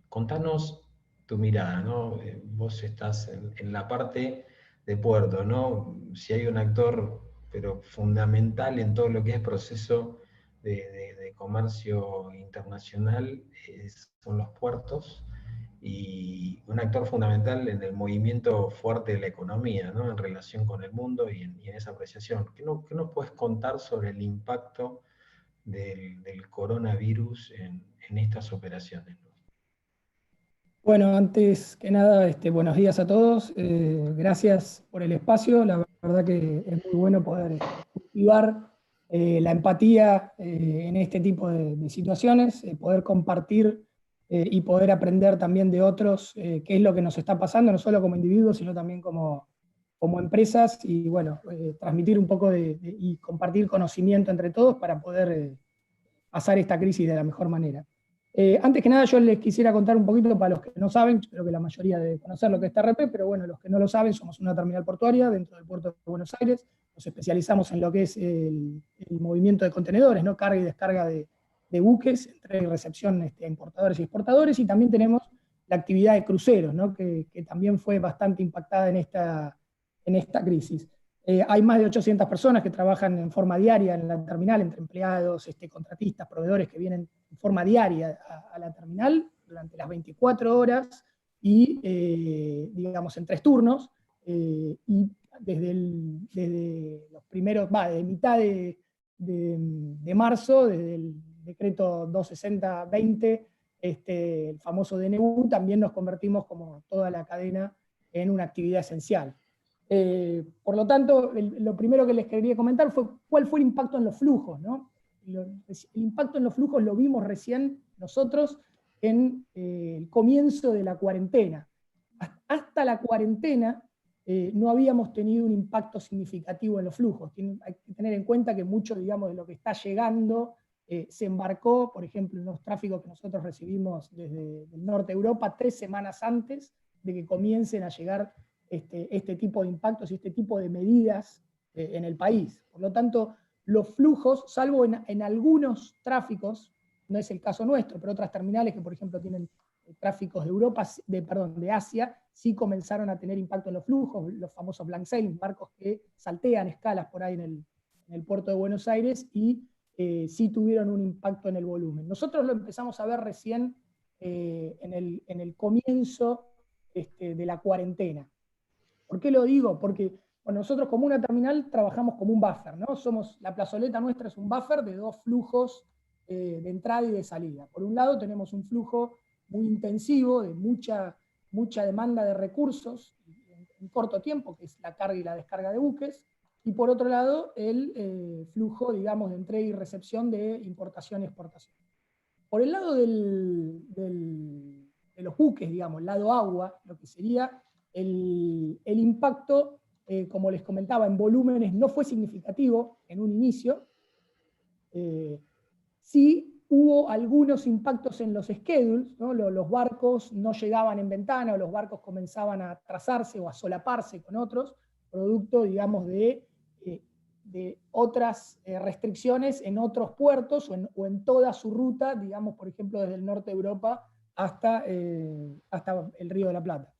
Contanos tu mirada, ¿no? Vos estás en la parte de puerto, ¿no? Si hay un actor, pero fundamental en todo lo que es proceso de comercio internacional, son los puertos, y un actor fundamental en el movimiento fuerte de la economía, ¿no? En relación con el mundo y en esa apreciación. ¿Qué nos puedes contar sobre el impacto del coronavirus en estas operaciones? Bueno, antes que nada, buenos días a todos. Gracias por el espacio. La verdad que es muy bueno poder cultivar la empatía en este tipo de situaciones, poder compartir y poder aprender también de otros qué es lo que nos está pasando, no solo como individuos, sino también como empresas, y bueno, transmitir un poco y compartir conocimiento entre todos para poder pasar esta crisis de la mejor manera. Antes que nada, yo les quisiera contar un poquito para los que no saben, creo que la mayoría debe conocer lo que es TRP, pero bueno, los que no lo saben, somos una terminal portuaria dentro del puerto de Buenos Aires. Nos especializamos en lo que es el movimiento de contenedores, ¿no? Carga y descarga de buques, entrega y recepción a importadores y exportadores, y también tenemos la actividad de cruceros, ¿no? que también fue bastante impactada en esta crisis. Hay más de 800 personas que trabajan en forma diaria en la terminal, entre empleados, contratistas, proveedores que vienen en forma diaria a la terminal durante las 24 horas y, digamos, en 3 turnos, y desde los primeros, de mitad de marzo, desde el decreto 260-20, el famoso DNU, también nos convertimos como toda la cadena en una actividad esencial. Por lo tanto, lo primero que les quería comentar fue cuál fue el impacto en los flujos, ¿no? El impacto en los flujos lo vimos recién nosotros en el comienzo de la cuarentena. Hasta la cuarentena no habíamos tenido un impacto significativo en los flujos. Hay que tener en cuenta que mucho, digamos, de lo que está llegando se embarcó, por ejemplo, en los tráficos que nosotros recibimos desde el norte de Europa 3 semanas antes de que comiencen a llegar este tipo de impactos y este tipo de medidas en el país. Por lo tanto, los flujos, salvo en algunos tráficos, no es el caso nuestro, pero otras terminales que, por ejemplo, tienen tráficos de Europa, de Asia, sí comenzaron a tener impacto en los flujos, los famosos blank sailing, barcos que saltean escalas por ahí en el puerto de Buenos Aires y sí tuvieron un impacto en el volumen. Nosotros lo empezamos a ver recién en el comienzo de la cuarentena. ¿Por qué lo digo? Porque bueno, nosotros como una terminal trabajamos como un buffer, ¿no? La plazoleta nuestra es un buffer de 2 flujos de entrada y de salida. Por un lado tenemos un flujo muy intensivo, de mucha demanda de recursos en corto tiempo, que es la carga y la descarga de buques, y por otro lado el flujo, digamos, de entrega y recepción de importación y exportación. Por el lado de los buques, digamos, el lado agua, lo que sería el impacto, como les comentaba, en volúmenes no fue significativo en un inicio. Sí hubo algunos impactos en los schedules, ¿no? Los barcos no llegaban en ventana, o los barcos comenzaban a atrasarse o a solaparse con otros, producto, digamos, de otras restricciones en otros puertos o en toda su ruta, digamos, por ejemplo, desde el norte de Europa hasta el Río de la Plata.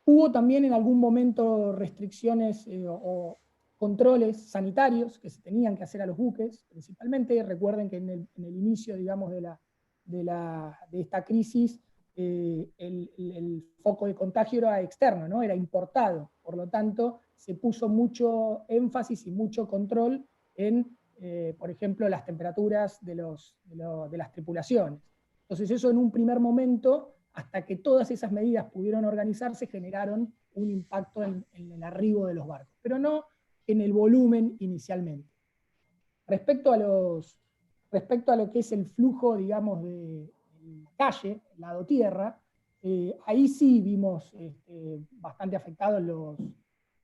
Hubo también en algún momento restricciones o controles sanitarios que se tenían que hacer a los buques, principalmente. Recuerden que en el inicio, digamos, de esta crisis, el foco de contagio era externo, ¿no? Era importado. Por lo tanto, se puso mucho énfasis y mucho control en, por ejemplo, las temperaturas de las tripulaciones. Entonces eso en un primer momento, hasta que todas esas medidas pudieron organizarse, generaron un impacto en el arribo de los barcos, pero no en el volumen inicialmente. Respecto a lo que es el flujo, digamos, de la calle, el lado tierra, ahí sí vimos bastante afectados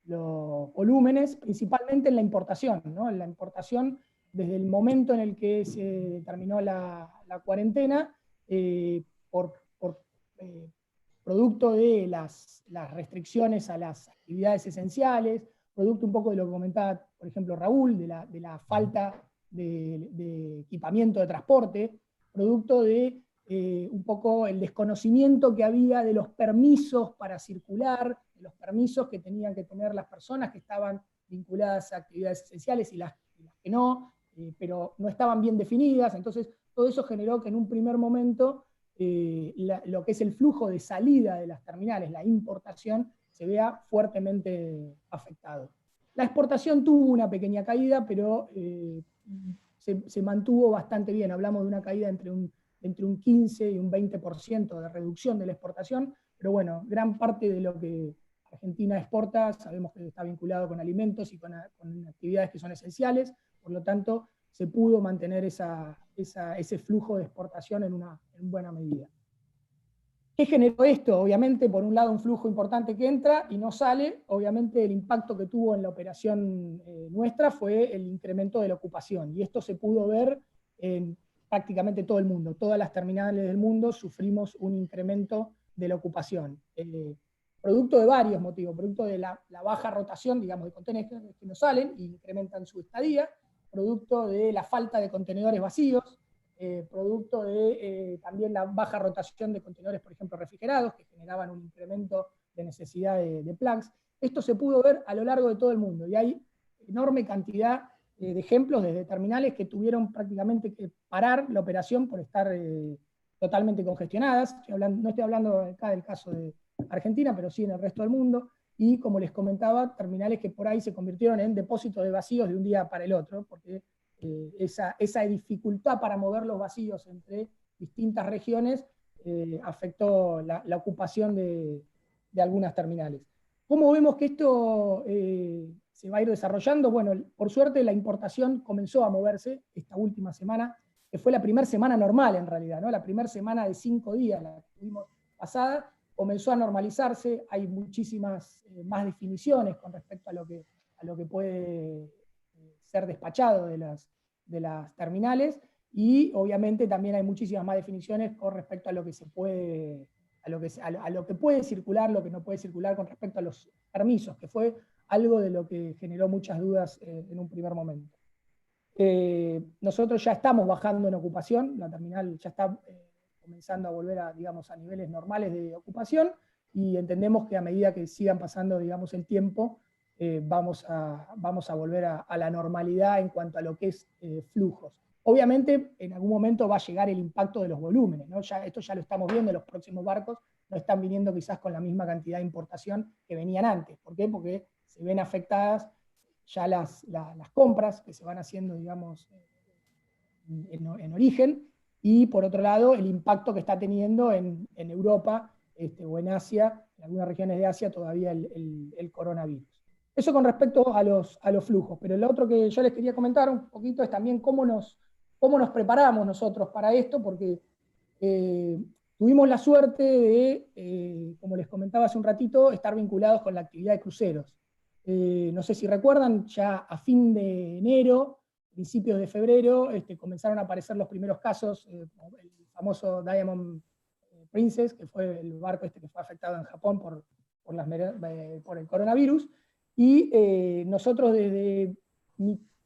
los volúmenes, principalmente en la importación, ¿no? En la importación, desde el momento en el que se terminó la cuarentena, por producto de las restricciones a las actividades esenciales, producto un poco de lo que comentaba, por ejemplo, Raúl, de la falta de equipamiento de transporte, producto de un poco el desconocimiento que había de los permisos para circular, de los permisos que tenían que tener las personas que estaban vinculadas a actividades esenciales y las que no, pero no estaban bien definidas. Entonces, todo eso generó que en un primer momento lo que es el flujo de salida de las terminales, la importación, se vea fuertemente afectado. La exportación tuvo una pequeña caída, pero se mantuvo bastante bien. Hablamos de una caída entre un 15 y un 20% de reducción de la exportación, pero bueno, gran parte de lo que Argentina exporta sabemos que está vinculado con alimentos y con actividades que son esenciales, por lo tanto se pudo mantener ese flujo de exportación en buena medida. ¿Qué generó esto? Obviamente, por un lado, un flujo importante que entra y no sale. Obviamente, el impacto que tuvo en la operación nuestra fue el incremento de la ocupación, y esto se pudo ver en prácticamente todo el mundo. Todas las terminales del mundo sufrimos un incremento de la ocupación. Producto de varios motivos, producto de la baja rotación, digamos, de contenedores que no salen y incrementan su estadía, producto de la falta de contenedores vacíos, producto de también la baja rotación de contenedores, por ejemplo, refrigerados, que generaban un incremento de necesidad de plugs. Esto se pudo ver a lo largo de todo el mundo, y hay enorme cantidad de ejemplos desde terminales que tuvieron prácticamente que parar la operación por estar totalmente congestionadas. No estoy hablando acá del caso de Argentina, pero sí en el resto del mundo, y como les comentaba, terminales que por ahí se convirtieron en depósitos de vacíos de un día para el otro, porque esa dificultad para mover los vacíos entre distintas regiones afectó la ocupación de algunas terminales. ¿Cómo vemos que esto se va a ir desarrollando? Bueno, por suerte la importación comenzó a moverse esta última semana, que fue la primera semana normal en realidad, ¿no? La primera semana de 5 días, la que tuvimos pasada, comenzó a normalizarse, hay muchísimas más definiciones con respecto a lo que puede ser despachado de las terminales, y obviamente también hay muchísimas más definiciones con respecto a lo que se puede, a lo que puede circular, lo que no puede circular con respecto a los permisos, que fue algo de lo que generó muchas dudas en un primer momento. Nosotros ya estamos bajando en ocupación, la terminal ya está comenzando a volver a, digamos, a niveles normales de ocupación, y entendemos que a medida que sigan pasando, digamos, el tiempo, vamos a volver a la normalidad en cuanto a lo que es flujos. Obviamente, en algún momento va a llegar el impacto de los volúmenes, ¿no? Esto ya lo estamos viendo, los próximos barcos no están viniendo quizás con la misma cantidad de importación que venían antes. ¿Por qué? Porque se ven afectadas ya las compras que se van haciendo, digamos, en origen, y por otro lado, el impacto que está teniendo en Europa o en Asia, en algunas regiones de Asia, todavía el coronavirus. Eso con respecto a los flujos. Pero lo otro que yo les quería comentar un poquito es también cómo nos preparamos nosotros para esto, porque tuvimos la suerte de, como les comentaba hace un ratito, estar vinculados con la actividad de cruceros. No sé si recuerdan, ya a fin de enero, principios de febrero, comenzaron a aparecer los primeros casos, el famoso Diamond Princess, que fue el barco que fue afectado en Japón por el coronavirus, y nosotros desde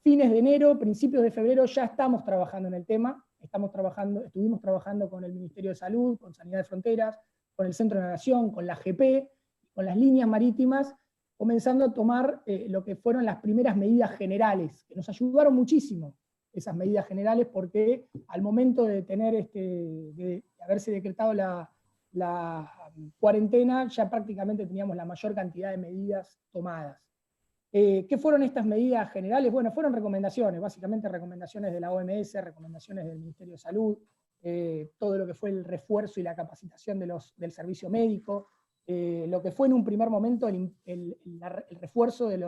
fines de enero, principios de febrero, ya estamos trabajando en el tema. Estuvimos trabajando con el Ministerio de Salud, con Sanidad de Fronteras, con el Centro de Navegación, con la AGP, con las líneas marítimas, comenzando a tomar lo que fueron las primeras medidas generales, que nos ayudaron muchísimo esas medidas generales, porque al momento de de haberse decretado la cuarentena, ya prácticamente teníamos la mayor cantidad de medidas tomadas. ¿Qué fueron estas medidas generales? Bueno, fueron recomendaciones, básicamente recomendaciones de la OMS, recomendaciones del Ministerio de Salud, todo lo que fue el refuerzo y la capacitación del servicio médico, lo que fue en un primer momento el refuerzo del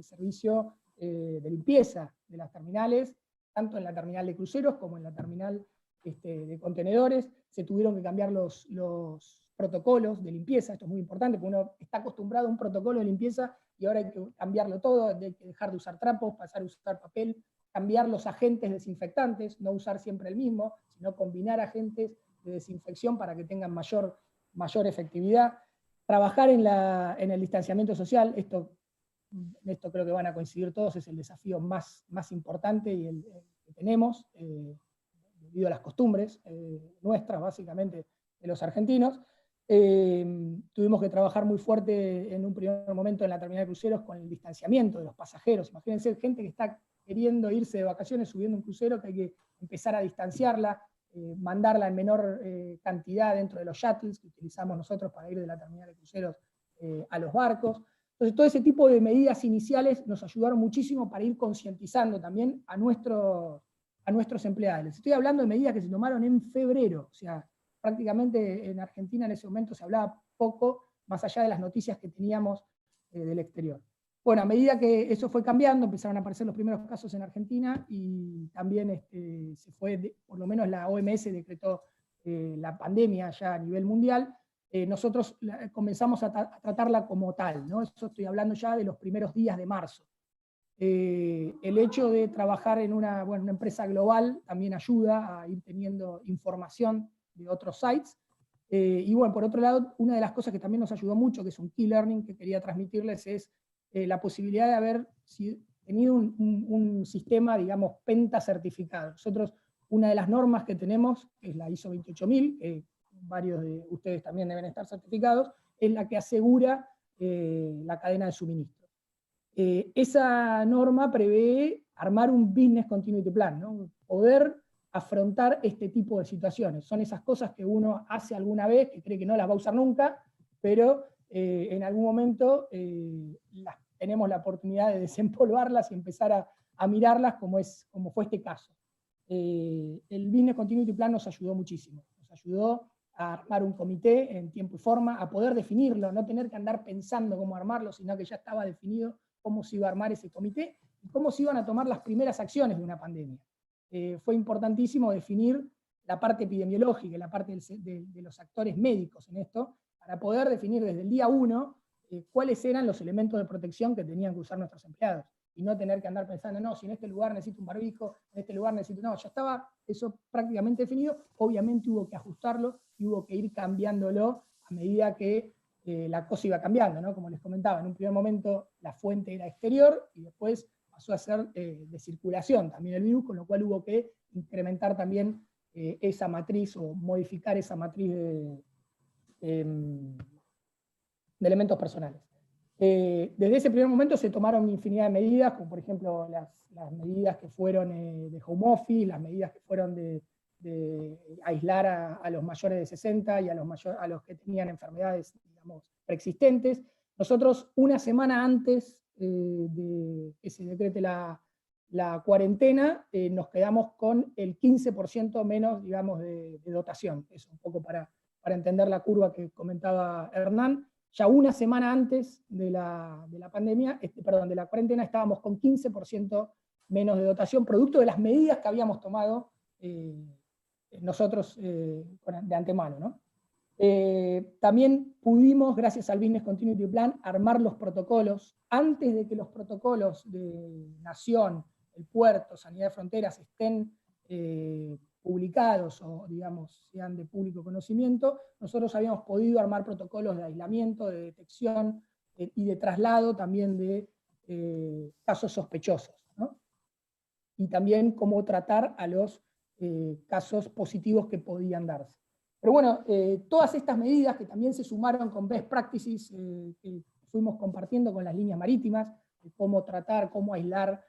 servicio de limpieza de las terminales, tanto en la terminal de cruceros como en la terminal de contenedores. Se tuvieron que cambiar los protocolos de limpieza. Esto es muy importante, porque uno está acostumbrado a un protocolo de limpieza y ahora hay que cambiarlo todo, hay que dejar de usar trapos, pasar a usar papel, cambiar los agentes desinfectantes, no usar siempre el mismo, sino combinar agentes de desinfección para que tengan mayor efectividad. Trabajar en el distanciamiento social, esto creo que van a coincidir todos, es el desafío más importante y el que tenemos, debido a las costumbres nuestras, básicamente, de los argentinos. Tuvimos que trabajar muy fuerte en un primer momento en la terminal de cruceros con el distanciamiento de los pasajeros. Imagínense gente que está queriendo irse de vacaciones subiendo un crucero, que hay que empezar a distanciarla, mandarla en menor cantidad dentro de los shuttles que utilizamos nosotros para ir de la terminal de cruceros a los barcos. Entonces, todo ese tipo de medidas iniciales nos ayudaron muchísimo para ir concientizando también a nuestros empleados. Les estoy hablando de medidas que se tomaron en febrero, o sea, prácticamente en Argentina en ese momento se hablaba poco, más allá de las noticias que teníamos del exterior. Bueno, a medida que eso fue cambiando, empezaron a aparecer los primeros casos en Argentina, y también se fue, por lo menos la OMS decretó la pandemia ya a nivel mundial. Nosotros comenzamos a tratarla como tal, ¿no? Eso estoy hablando ya de los primeros días de marzo. El hecho de trabajar en una empresa global también ayuda a ir teniendo información de otros sites. Y bueno, por otro lado, una de las cosas que también nos ayudó mucho, que es un key learning que quería transmitirles, es la posibilidad de haber tenido un sistema, digamos, PENTA certificado. Nosotros una de las normas que tenemos, que es la ISO 28000, que varios de ustedes también deben estar certificados, es la que asegura la cadena de suministro. Esa norma prevé armar un Business Continuity Plan, ¿no? Poder afrontar este tipo de situaciones. Son esas cosas que uno hace alguna vez, que cree que no las va a usar nunca, pero en algún momento tenemos la oportunidad de desempolvarlas y empezar a mirarlas como fue este caso. El Business Continuity Plan nos ayudó muchísimo. Nos ayudó a armar un comité en tiempo y forma, a poder definirlo, no tener que andar pensando cómo armarlo, sino que ya estaba definido cómo se iba a armar ese comité y cómo se iban a tomar las primeras acciones de una pandemia. Fue importantísimo definir la parte epidemiológica, la parte de los actores médicos en esto, para poder definir desde el día 1 cuáles eran los elementos de protección que tenían que usar nuestros empleados, y no tener que andar pensando, no, si en este lugar necesito un barbijo, en este lugar necesito... No, ya estaba eso prácticamente definido. Obviamente hubo que ajustarlo y hubo que ir cambiándolo a medida que la cosa iba cambiando, ¿no? Como les comentaba, en un primer momento la fuente era exterior y después pasó a ser de circulación también el virus, con lo cual hubo que incrementar también esa matriz o modificar esa matriz de elementos personales. Desde ese primer momento se tomaron infinidad de medidas, como por ejemplo las medidas que fueron de home office, las medidas que fueron de aislar a los mayores de 60 y a los que tenían enfermedades, digamos, preexistentes. Nosotros, una semana antes de que se decrete la cuarentena, nos quedamos con el 15% menos, digamos, de dotación. Eso un poco para entender la curva que comentaba Hernán. Ya una semana antes de la pandemia, de la cuarentena, estábamos con 15% menos de dotación, producto de las medidas que habíamos tomado nosotros de antemano, ¿no? También pudimos, gracias al Business Continuity Plan, armar los protocolos antes de que los protocolos de Nación, el puerto, Sanidad de Fronteras estén publicados o, digamos, sean de público conocimiento. Nosotros habíamos podido armar protocolos de aislamiento, de detección y de traslado también de casos sospechosos, ¿no? Y también cómo tratar a los casos positivos que podían darse. Pero bueno, todas estas medidas que también se sumaron con best practices que fuimos compartiendo con las líneas marítimas, de cómo tratar, cómo aislar,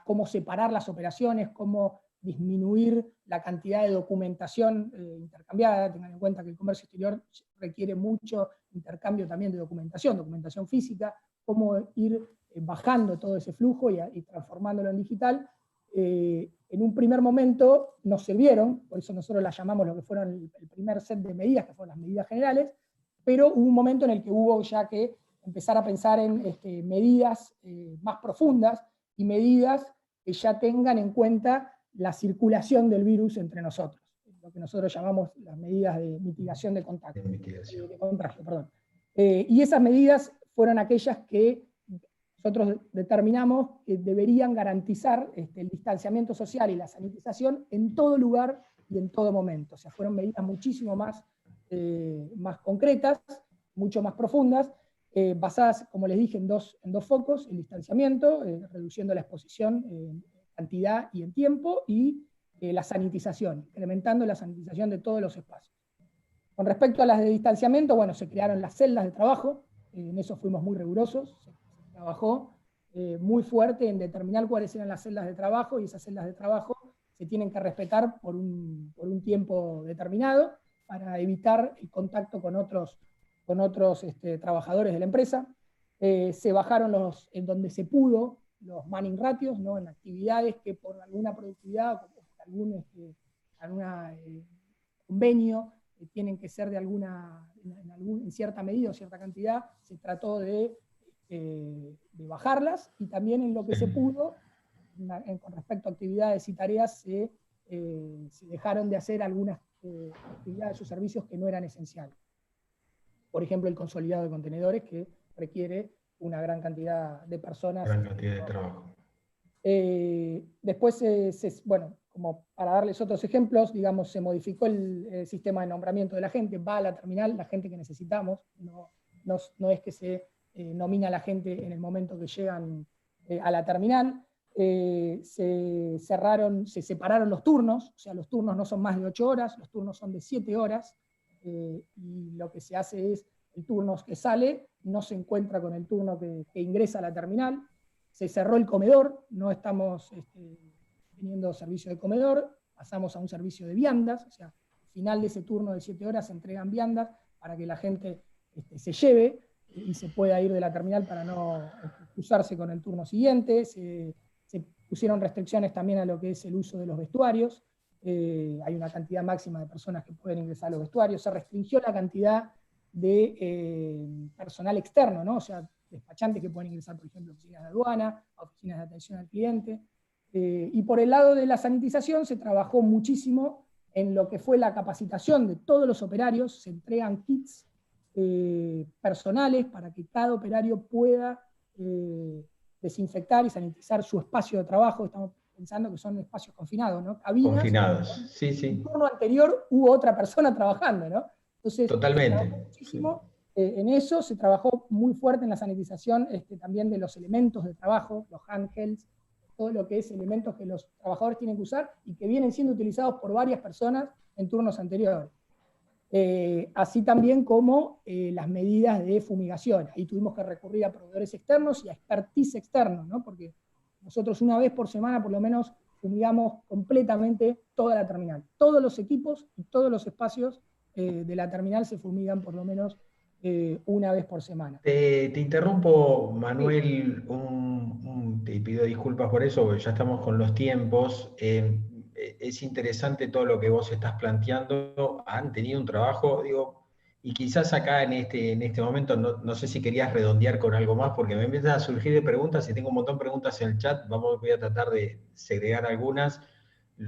cómo separar las operaciones, cómo disminuir la cantidad de documentación intercambiada. Tengan en cuenta que el comercio exterior requiere mucho intercambio también de documentación física, cómo ir bajando todo ese flujo y transformándolo en digital. En un primer momento nos sirvieron, por eso nosotros las llamamos lo que fueron el primer set de medidas, que fueron las medidas generales, pero hubo un momento en el que hubo ya que empezar a pensar en medidas más profundas y medidas que ya tengan en cuenta la circulación del virus entre nosotros, lo que nosotros llamamos las medidas de mitigación de contagio. Y esas medidas fueron aquellas que nosotros determinamos que deberían garantizar el distanciamiento social y la sanitización en todo lugar y en todo momento. O sea, fueron medidas muchísimo más concretas, mucho más profundas, basadas, como les dije, en dos focos: el distanciamiento, reduciendo la exposición en cantidad y en tiempo, y la sanitización, incrementando la sanitización de todos los espacios. Con respecto a las de distanciamiento, bueno, se crearon las celdas de trabajo, en eso fuimos muy rigurosos, se trabajó muy fuerte en determinar cuáles eran las celdas de trabajo, y esas celdas de trabajo se tienen que respetar por un tiempo determinado para evitar el contacto con otros trabajadores de la empresa. Se bajaron en donde se pudo los manning ratios, ¿no? En actividades que por alguna productividad o por algún convenio tienen que ser en cierta medida o cierta cantidad, se trató de bajarlas, y también en lo que se pudo, con respecto a actividades y tareas, se dejaron de hacer algunas actividades o servicios que no eran esenciales. Por ejemplo, el consolidado de contenedores, que requiere una gran cantidad de personas. Gran cantidad de trabajo. Después, bueno, como para darles otros ejemplos, digamos, se modificó el sistema de nombramiento de la gente. Va a la terminal la gente que necesitamos, no es que se nomina a la gente en el momento que llegan a la terminal. se separaron los turnos, o sea, los turnos no son más de 8 horas, los turnos son de 7 horas, y lo que se hace es, el turno que sale no se encuentra con el turno que ingresa a la terminal. Se cerró el comedor, no estamos teniendo servicio de comedor, pasamos a un servicio de viandas, o sea, al final de ese turno de 7 horas se entregan viandas para que la gente se lleve y se pueda ir de la terminal para no cruzarse con el turno siguiente. Se pusieron restricciones también a lo que es el uso de los vestuarios. Hay una cantidad máxima de personas que pueden ingresar a los vestuarios. Se restringió la cantidad de personal externo, ¿no? O sea, despachantes que pueden ingresar, por ejemplo, a oficinas de aduana, a oficinas de atención al cliente. Y por el lado de la sanitización se trabajó muchísimo en lo que fue la capacitación de todos los operarios. Se entregan kits personales para que cada operario pueda desinfectar y sanitizar su espacio de trabajo. Estamos pensando que son espacios confinados, ¿no? Cabinas. Confinados, sí, sí. En el turno anterior hubo otra persona trabajando, ¿no? Entonces, totalmente. Muchísimo, sí. En eso se trabajó muy fuerte en la sanitización también de los elementos de trabajo, los handhelds, todo lo que es elementos que los trabajadores tienen que usar y que vienen siendo utilizados por varias personas en turnos anteriores. Así también como las medidas de fumigación. Ahí tuvimos que recurrir a proveedores externos y a expertise externos, ¿no? Porque nosotros una vez por semana por lo menos fumigamos completamente toda la terminal. Todos los equipos y todos los espacios de la terminal se fumigan por lo menos una vez por semana. Te interrumpo, Manuel, te pido disculpas por eso, porque ya estamos con los tiempos. Es interesante todo lo que vos estás planteando. Han tenido un trabajo, digo, y quizás acá en este momento, no sé si querías redondear con algo más, porque me empiezan a surgir preguntas y tengo un montón de preguntas en el chat. Voy a tratar de segregar algunas.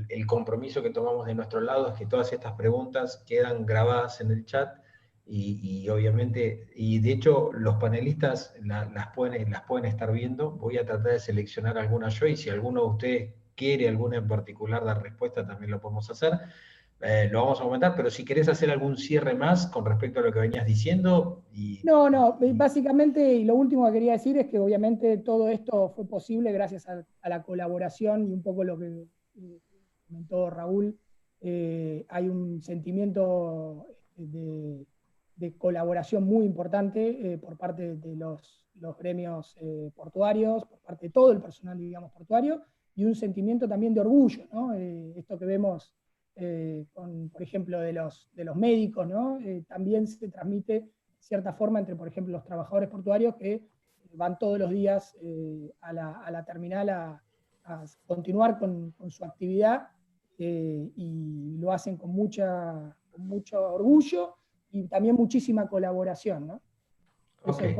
El compromiso que tomamos de nuestro lado es que todas estas preguntas quedan grabadas en el chat. Y obviamente, y de hecho los panelistas las pueden estar viendo. Voy a tratar de seleccionar algunas yo, y si alguno de ustedes quiere alguna en particular dar respuesta, también lo podemos hacer. Lo vamos a comentar, pero si querés hacer algún cierre más con respecto a lo que venías diciendo. No, básicamente, y lo último que quería decir es que obviamente todo esto fue posible gracias a la colaboración y un poco lo que comentó Raúl. Hay un sentimiento de colaboración muy importante por parte de los gremios portuarios, por parte de todo el personal, digamos, portuario, y un sentimiento también de orgullo, ¿no? Esto que vemos, por ejemplo, de los médicos, ¿no? También se transmite de cierta forma entre, por ejemplo, los trabajadores portuarios que van todos los días a la terminal a continuar con su actividad, y lo hacen con mucho orgullo y también muchísima colaboración, ¿no? Okay.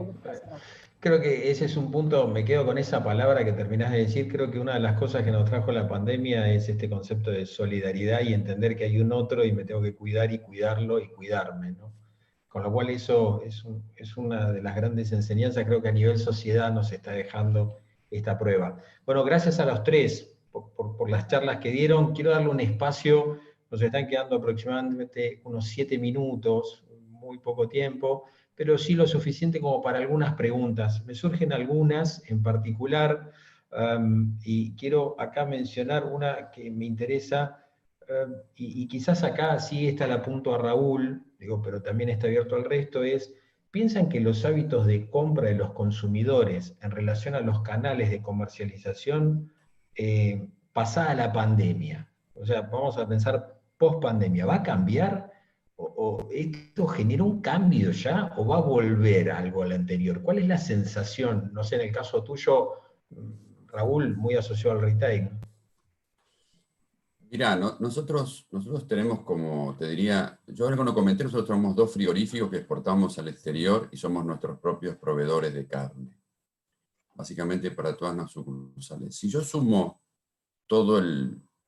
Creo que ese es un punto, me quedo con esa palabra que terminás de decir. Creo que una de las cosas que nos trajo la pandemia es este concepto de solidaridad y entender que hay un otro y me tengo que cuidar y cuidarlo y cuidarme, ¿no? Con lo cual eso es una de las grandes enseñanzas, creo que a nivel sociedad nos está dejando esta prueba. Bueno, gracias a los tres por las charlas que dieron. Quiero darle un espacio, nos están quedando aproximadamente unos 7 minutos, muy poco tiempo, pero sí lo suficiente como para algunas preguntas. Me surgen algunas en particular, y quiero acá mencionar una que me interesa, y quizás acá sí esta la apunto a Raúl, digo, pero también está abierto al resto, es, ¿piensan que los hábitos de compra de los consumidores en relación a los canales de comercialización pasada la pandemia, o sea, vamos a pensar post pandemia, ¿va a cambiar? ¿O esto genera un cambio ya o va a volver a algo al anterior? ¿Cuál es la sensación? No sé, en el caso tuyo, Raúl, muy asociado al retail. Mirá, nosotros tenemos, como te diría, yo ahora cuando comenté, nosotros tenemos 2 frigoríficos que exportamos al exterior y somos nuestros propios proveedores de carne, básicamente para todas las sucursales. Si yo sumo toda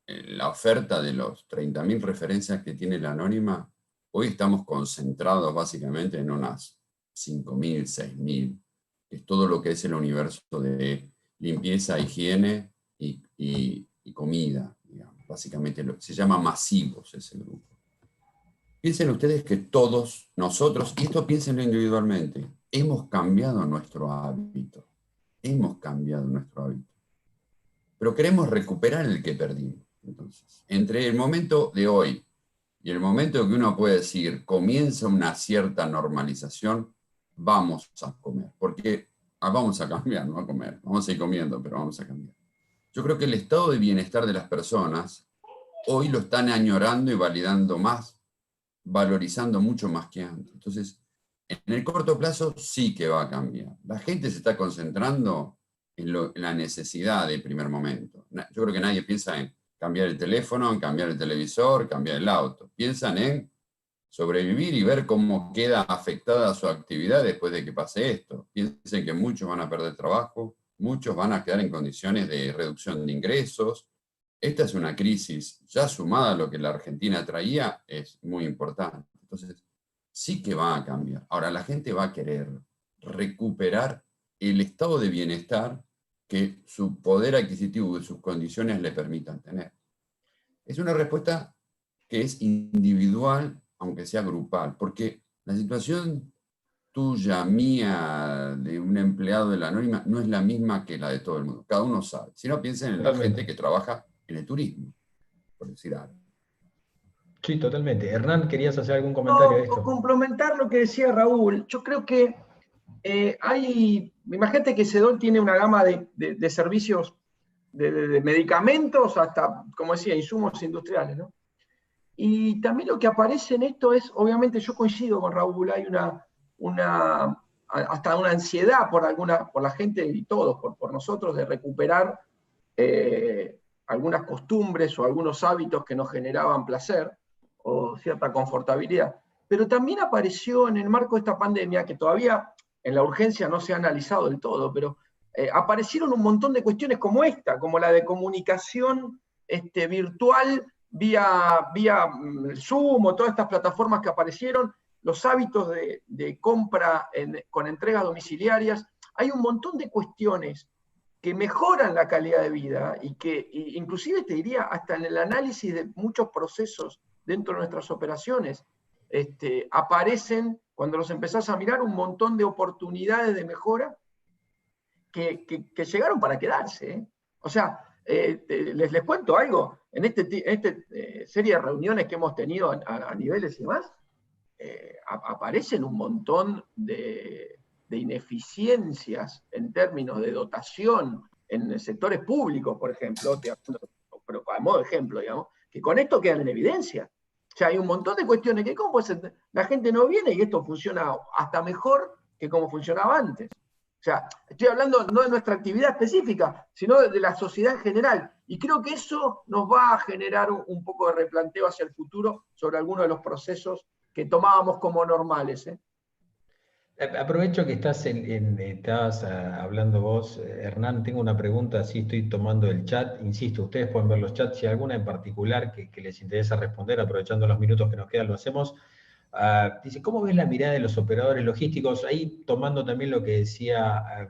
la oferta de los 30.000 referencias que tiene la Anónima, hoy estamos concentrados básicamente en unas 5.000, 6.000, que es todo lo que es el universo de limpieza, higiene y comida, digamos. Básicamente se llama masivos ese grupo. Piensen ustedes que todos nosotros, y esto piénsenlo individualmente, hemos cambiado nuestro hábito. Hemos cambiado nuestro hábito. pero queremos recuperar el que perdimos. Entonces, entre el momento de hoy y el momento que uno puede decir comienza una cierta normalización, vamos a comer, porque vamos a cambiar, no a comer, vamos a ir comiendo, pero vamos a cambiar. Yo creo que el estado de bienestar de las personas hoy lo están añorando y validando más, valorizando mucho más que antes. Entonces, en el corto plazo sí que va a cambiar. La gente se está concentrando en la necesidad del primer momento. Yo creo que nadie piensa en cambiar el teléfono, en cambiar el televisor, cambiar el auto. Piensan en sobrevivir y ver cómo queda afectada su actividad después de que pase esto. Piensen que muchos van a perder trabajo, muchos van a quedar en condiciones de reducción de ingresos. Esta es una crisis ya sumada a lo que la Argentina traía, es muy importante. Entonces, sí que va a cambiar. Ahora, la gente va a querer recuperar el estado de bienestar que su poder adquisitivo y sus condiciones le permitan tener. Es una respuesta que es individual, aunque sea grupal, porque la situación tuya, mía, de un empleado de la Anónima, no es la misma que la de todo el mundo. Cada uno sabe. Si no, piensen en la gente que trabaja en el turismo, por decir algo. Sí, totalmente. Hernán, ¿querías hacer algún comentario de esto? Complementar lo que decía Raúl, yo creo que imagínate que Sedol tiene una gama de servicios, de medicamentos hasta, como decía, insumos industriales, ¿no? Y también lo que aparece en esto es, obviamente yo coincido con Raúl, hay hasta una ansiedad por la gente y todos, por nosotros, de recuperar algunas costumbres o algunos hábitos que nos generaban placer o cierta confortabilidad. Pero también apareció en el marco de esta pandemia, que todavía en la urgencia no se ha analizado del todo, pero aparecieron un montón de cuestiones como esta, como la de comunicación virtual vía Zoom o todas estas plataformas que aparecieron, los hábitos de compra con entregas domiciliarias. Hay un montón de cuestiones que mejoran la calidad de vida y que inclusive te diría hasta en el análisis de muchos procesos dentro de nuestras operaciones, aparecen, cuando los empezás a mirar, un montón de oportunidades de mejora que llegaron para quedarse, ¿eh? O sea, les cuento algo, en esta serie de reuniones que hemos tenido a niveles y más, aparecen un montón de ineficiencias en términos de dotación en sectores públicos, por ejemplo, pero a modo de ejemplo, digamos, que con esto quedan en evidencia. O sea, hay un montón de cuestiones que, ¿cómo puede ser? La gente no viene y esto funciona hasta mejor que como funcionaba antes. O sea, estoy hablando no de nuestra actividad específica, sino de la sociedad en general. Y creo que eso nos va a generar un poco de replanteo hacia el futuro sobre algunos de los procesos que tomábamos como normales, ¿eh? Aprovecho que estás hablando vos, Hernán, tengo una pregunta, sí estoy tomando el chat, insisto, ustedes pueden ver los chats, si hay alguna en particular que les interesa responder, aprovechando los minutos que nos quedan, lo hacemos. Dice, ¿cómo ves la mirada de los operadores logísticos? Ahí tomando también lo que decía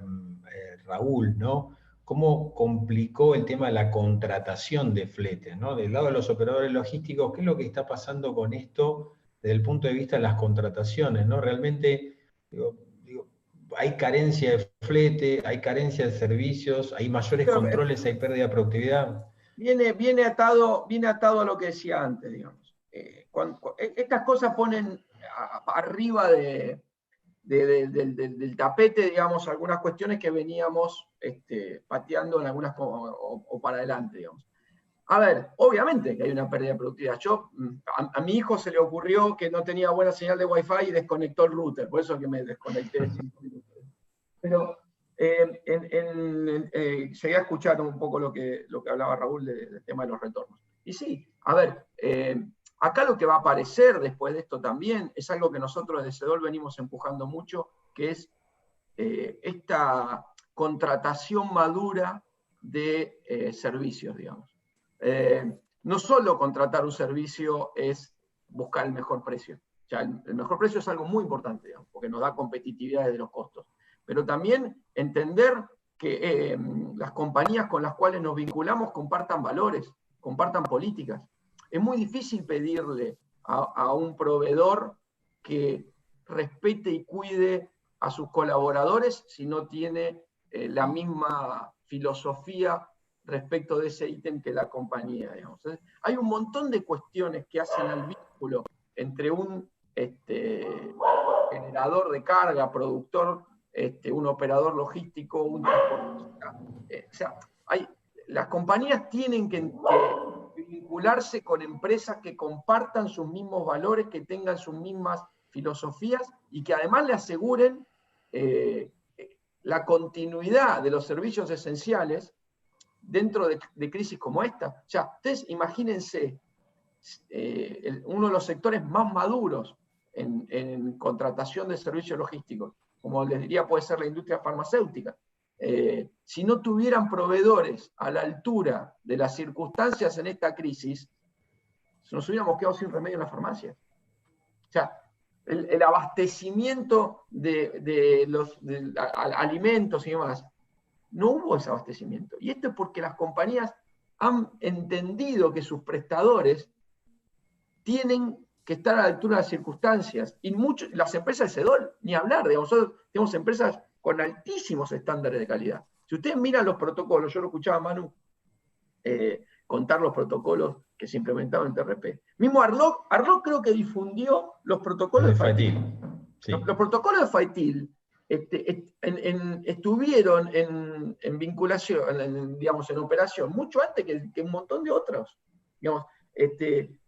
Raúl, ¿no? ¿Cómo complicó el tema de la contratación de fletes, ¿no? Del lado de los operadores logísticos, ¿qué es lo que está pasando con esto desde el punto de vista de las contrataciones, ¿no? Realmente... Digo, hay carencia de flete, hay carencia de servicios, hay mayores controles, hay pérdida de productividad. Viene atado a lo que decía antes, digamos. Estas cosas ponen arriba del tapete, digamos, algunas cuestiones que veníamos pateando en algunas o para adelante, digamos. A ver, obviamente que hay una pérdida de productividad. A mi hijo se le ocurrió que no tenía buena señal de Wi-Fi y desconectó el router, por eso que me desconecté 5 minutos. Pero llegué a escuchar un poco lo que hablaba Raúl del tema de los retornos. Y sí, a ver, acá lo que va a aparecer después de esto también es algo que nosotros desde Sedol venimos empujando mucho, que es esta contratación madura de servicios, digamos. No solo contratar un servicio es buscar el mejor precio. O sea, el mejor precio es algo muy importante, digamos, porque nos da competitividad de los costos. Pero también entender que las compañías con las cuales nos vinculamos compartan valores, compartan políticas. Es muy difícil pedirle a un proveedor que respete y cuide a sus colaboradores si no tiene la misma filosofía respecto de ese ítem que la compañía, digamos. Hay un montón de cuestiones que hacen al vínculo entre un generador de carga, productor, un operador logístico, un transportista. O sea, las compañías tienen que vincularse con empresas que compartan sus mismos valores, que tengan sus mismas filosofías y que además le aseguren la continuidad de los servicios esenciales dentro de crisis como esta. O sea, ustedes imagínense uno de los sectores más maduros en contratación de servicios logísticos, como les diría puede ser la industria farmacéutica. Si no tuvieran proveedores a la altura de las circunstancias en esta crisis, nos hubiéramos quedado sin remedio en las farmacias. O sea, el abastecimiento de los alimentos y demás, no hubo ese abastecimiento. Y esto es porque las compañías han entendido que sus prestadores tienen que estar a la altura de las circunstancias. Y las empresas de CEDOL, ni hablar, digamos, nosotros tenemos empresas con altísimos estándares de calidad. Si ustedes miran los protocolos, yo lo escuchaba a Manu contar los protocolos que se implementaron en TRP. Mismo Arlog creo que difundió los protocolos de FAITIL. Sí. Los protocolos de FAITIL estuvieron en vinculación, digamos, en operación, mucho antes que un montón de otros. Digamos,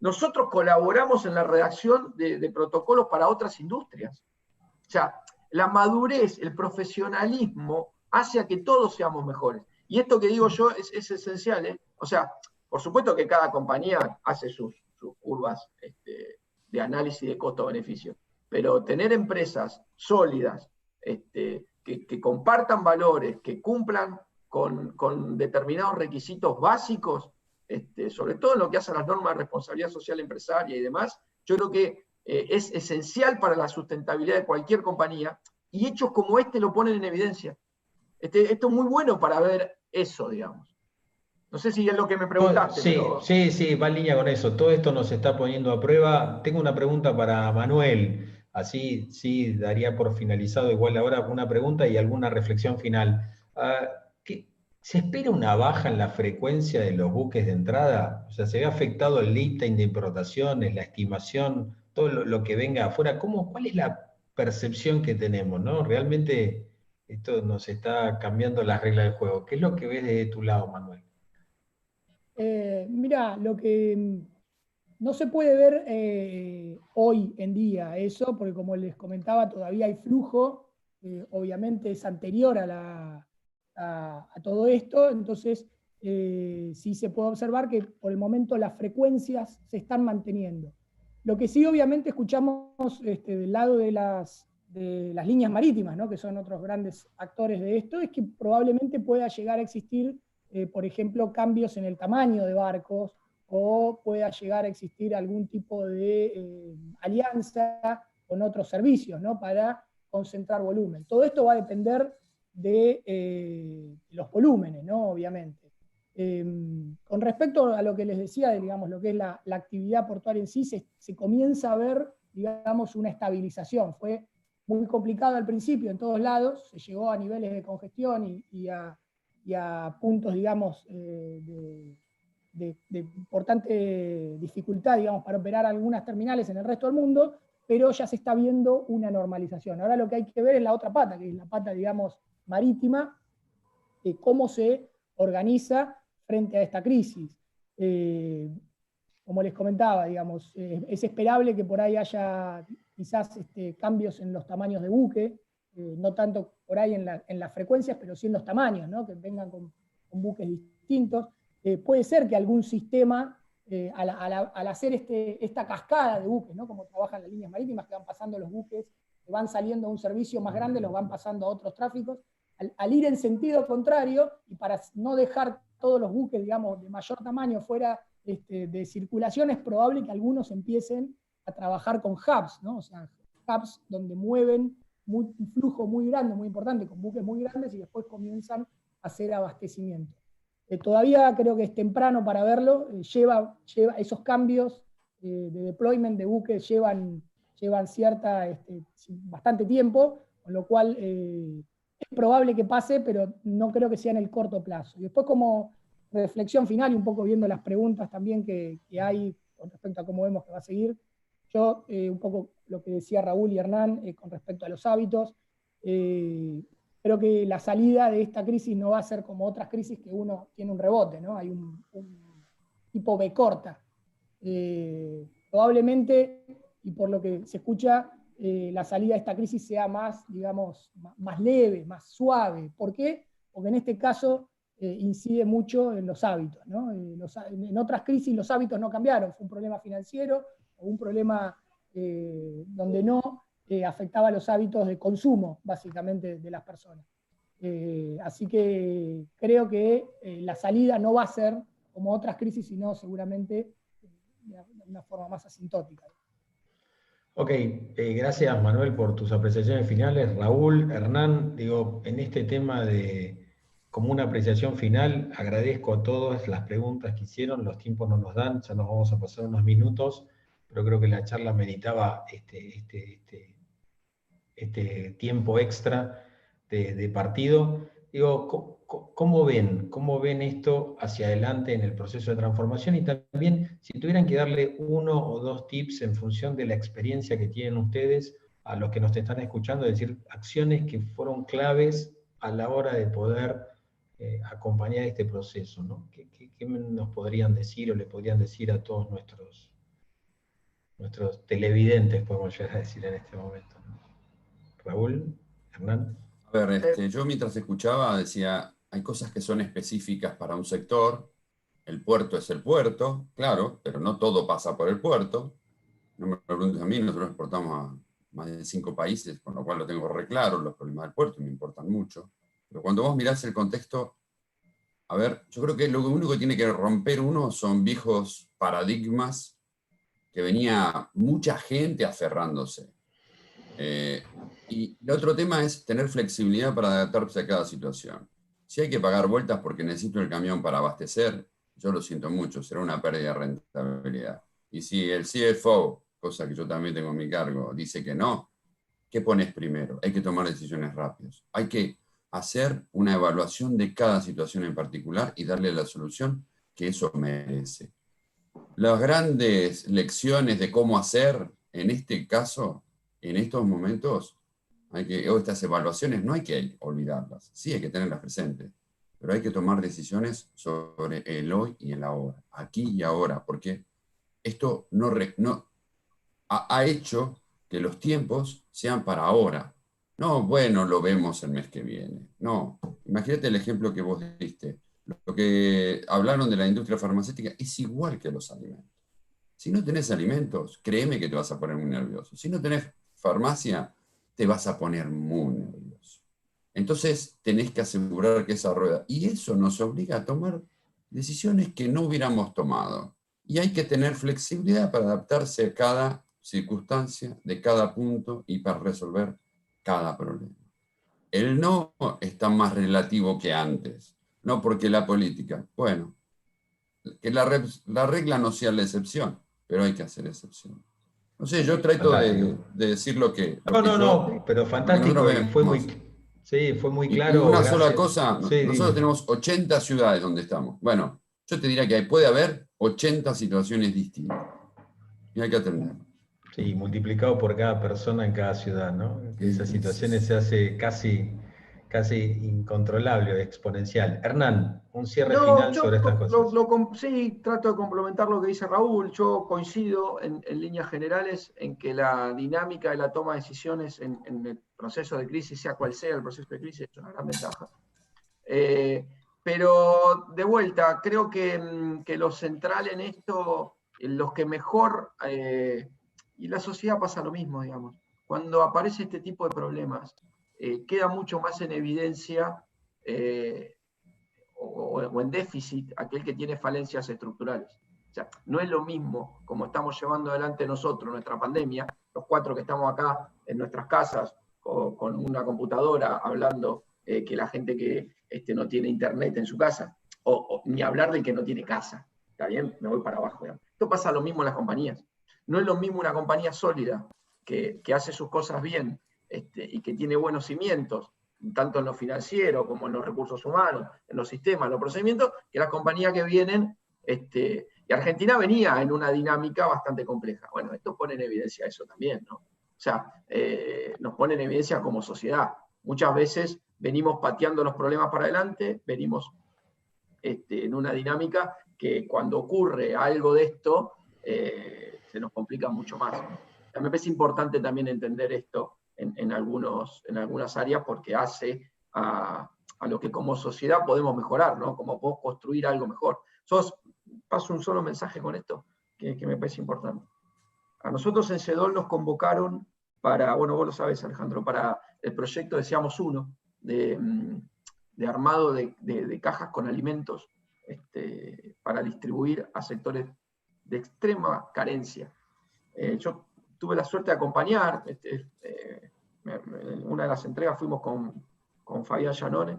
nosotros colaboramos en la redacción de protocolos para otras industrias. O sea, la madurez, el profesionalismo hace a que todos seamos mejores. Y esto que digo yo es esencial, ¿eh? O sea, por supuesto que cada compañía hace sus curvas de análisis de costo-beneficio, pero tener empresas sólidas, que compartan valores, que cumplan con determinados requisitos básicos, sobre todo en lo que hace a las normas de responsabilidad social empresaria y demás, yo creo que es esencial para la sustentabilidad de cualquier compañía, y hechos como este lo ponen en evidencia. Esto es muy bueno para ver eso, digamos. No sé si es lo que me preguntaste. Sí, pero... sí, va en línea con eso. Todo esto nos está poniendo a prueba. Tengo una pregunta para Manuel. Así sí daría por finalizado igual ahora una pregunta y alguna reflexión final. ¿Se espera una baja en la frecuencia de los buques de entrada? O sea, ¿se ve afectado el lead time de importaciones, la estimación, todo lo que venga afuera? ¿Cuál es la percepción que tenemos, ¿no? Realmente esto nos está cambiando las reglas del juego. ¿Qué es lo que ves desde tu lado, Manuel? Mira, lo que no se puede ver hoy en día eso, porque como les comentaba, todavía hay flujo, obviamente es anterior a todo esto, entonces sí se puede observar que por el momento las frecuencias se están manteniendo. Lo que sí obviamente escuchamos del lado de las líneas marítimas, ¿no? Que son otros grandes actores de esto, es que probablemente pueda llegar a existir por ejemplo, cambios en el tamaño de barcos, o pueda llegar a existir algún tipo de alianza con otros servicios, ¿no? Para concentrar volumen. Todo esto va a depender de los volúmenes, ¿no? Obviamente. Con respecto a lo que les decía, digamos, lo que es la actividad portuaria en sí, se comienza a ver, digamos, una estabilización. Fue muy complicado al principio en todos lados, se llegó a niveles de congestión y a puntos, digamos, de importante dificultad, digamos, para operar algunas terminales en el resto del mundo, pero ya se está viendo una normalización. Ahora lo que hay que ver es la otra pata, que es la pata, digamos, marítima, cómo se organiza frente a esta crisis. Como les comentaba, digamos, es esperable que por ahí haya quizás cambios en los tamaños de buque, no tanto por ahí en las frecuencias, pero sí en los tamaños, ¿no? Que vengan con buques distintos. Puede ser que algún sistema, al hacer esta cascada de buques, ¿no? Como trabajan las líneas marítimas, que van pasando los buques, que van saliendo a un servicio más grande, los van pasando a otros tráficos, al ir en sentido contrario, y para no dejar todos los buques, digamos, de mayor tamaño fuera de circulación, es probable que algunos empiecen a trabajar con hubs, ¿no? O sea, hubs donde mueven un flujo muy grande, muy importante, con buques muy grandes, y después comienzan a hacer abastecimiento. Todavía creo que es temprano para verlo, lleva esos cambios de deployment de buques llevan bastante tiempo, con lo cual es probable que pase, pero no creo que sea en el corto plazo. Y después, como reflexión final y un poco viendo las preguntas también que hay con respecto a cómo vemos que va a seguir. Yo, un poco lo que decía Raúl y Hernán con respecto a los hábitos, creo que la salida de esta crisis no va a ser como otras crisis que uno tiene un rebote, ¿no? Hay un tipo B corta. Probablemente, y por lo que se escucha, la salida de esta crisis sea más, digamos, más leve, más suave. ¿Por qué? Porque en este caso incide mucho en los hábitos, ¿no? En otras crisis los hábitos no cambiaron, fue un problema financiero o un problema donde no afectaba los hábitos de consumo, básicamente, de las personas. Así que creo que la salida no va a ser como otras crisis, sino seguramente de una forma más asintótica. Ok, gracias Manuel por tus apreciaciones finales. Raúl, Hernán, digo, en este tema de como una apreciación final, agradezco a todas las preguntas que hicieron, los tiempos no nos dan, ya nos vamos a pasar unos minutos, pero creo que la charla meritaba este tiempo extra de partido. Digo, ¿cómo ven esto hacia adelante en el proceso de transformación? Y también, si tuvieran que darle 1 o 2 tips en función de la experiencia que tienen ustedes a los que nos están escuchando, es decir, acciones que fueron claves a la hora de poder acompañar este proceso, ¿no? ¿Qué nos podrían decir o le podrían decir a todos nuestros televidentes, podemos llegar a decir en este momento, ¿no? Raúl, Hernán. A ver, yo mientras escuchaba decía, hay cosas que son específicas para un sector, el puerto es el puerto, claro, pero no todo pasa por el puerto. No me lo preguntes a mí, nosotros exportamos a más de 5 países, con lo cual lo tengo re claro, los problemas del puerto me importan mucho. Pero cuando vos mirás el contexto, a ver, yo creo que lo único que tiene que romper uno son viejos paradigmas que venía mucha gente aferrándose. Y el otro tema es tener flexibilidad para adaptarse a cada situación. Si hay que pagar vueltas porque necesito el camión para abastecer, yo lo siento mucho, será una pérdida de rentabilidad. Y si el CFO, cosa que yo también tengo en mi cargo, dice que no, ¿qué pones primero? Hay que tomar decisiones rápidas. Hay que hacer una evaluación de cada situación en particular y darle la solución que eso merece. Las grandes lecciones de cómo hacer, en este caso, en estos momentos, o estas evaluaciones, no hay que olvidarlas, sí hay que tenerlas presentes, pero hay que tomar decisiones sobre el hoy y el ahora, aquí y ahora, porque esto ha hecho que los tiempos sean para ahora. No, bueno, lo vemos el mes que viene. No, imagínate el ejemplo que vos diste. Lo que hablaron de la industria farmacéutica es igual que los alimentos. Si no tenés alimentos, créeme que te vas a poner muy nervioso. Si no tenés farmacia, te vas a poner muy nervioso. Entonces tenés que asegurar que esa rueda, y eso nos obliga a tomar decisiones que no hubiéramos tomado. Y hay que tener flexibilidad para adaptarse a cada circunstancia, de cada punto y para resolver cada problema. El no está más relativo que antes, no porque la política, bueno, que la regla no sea la excepción, pero hay que hacer excepción. No sé, yo trato de decir lo que No, pero fantástico, y fue muy y claro. una Gracias. sola cosa, Sí, nosotros tenemos 80 ciudades donde estamos. Bueno, yo te diría que puede haber 80 situaciones distintas y hay que atenderlo. Sí, multiplicado por cada persona en cada ciudad, ¿no? Que esas situaciones se hace casi incontrolable o exponencial. Hernán, un cierre final sobre estas cosas. Sí, trato de complementar lo que dice Raúl. Yo coincido en líneas generales en que la dinámica de la toma de decisiones en el proceso de crisis, sea cual sea el proceso de crisis, es una gran ventaja. Pero de vuelta, creo que lo central en esto, los que mejor, y la sociedad pasa lo mismo, digamos, cuando aparece este tipo de problemas, queda mucho más en evidencia o en déficit aquel que tiene falencias estructurales. O sea, no es lo mismo como estamos llevando adelante nosotros nuestra pandemia, los 4 que estamos acá en nuestras casas con una computadora hablando, que la gente que no tiene internet en su casa, o ni hablar del que no tiene casa. ¿Está bien? Me voy para abajo. ¿Ya? Esto pasa lo mismo en las compañías. No es lo mismo una compañía sólida que hace sus cosas bien y que tiene buenos cimientos, tanto en lo financiero como en los recursos humanos, en los sistemas, en los procedimientos, que las compañías que vienen, y Argentina venía en una dinámica bastante compleja. Bueno, esto pone en evidencia eso también, ¿no? O sea, nos pone en evidencia como sociedad. Muchas veces venimos pateando los problemas para adelante, venimos en una dinámica que cuando ocurre algo de esto, se nos complica mucho más. Me parece importante también entender esto en algunas áreas, porque hace a lo que como sociedad podemos mejorar, ¿no? Cómo podemos construir algo mejor. Paso un solo mensaje con esto, que me parece importante. A nosotros en CEDOL nos convocaron para, bueno, vos lo sabés, Alejandro, para el proyecto de Seamos Uno, de armado de cajas con alimentos para distribuir a sectores de extrema carencia. Yo tuve la suerte de acompañar, en una de las entregas fuimos con Fabián Llanone.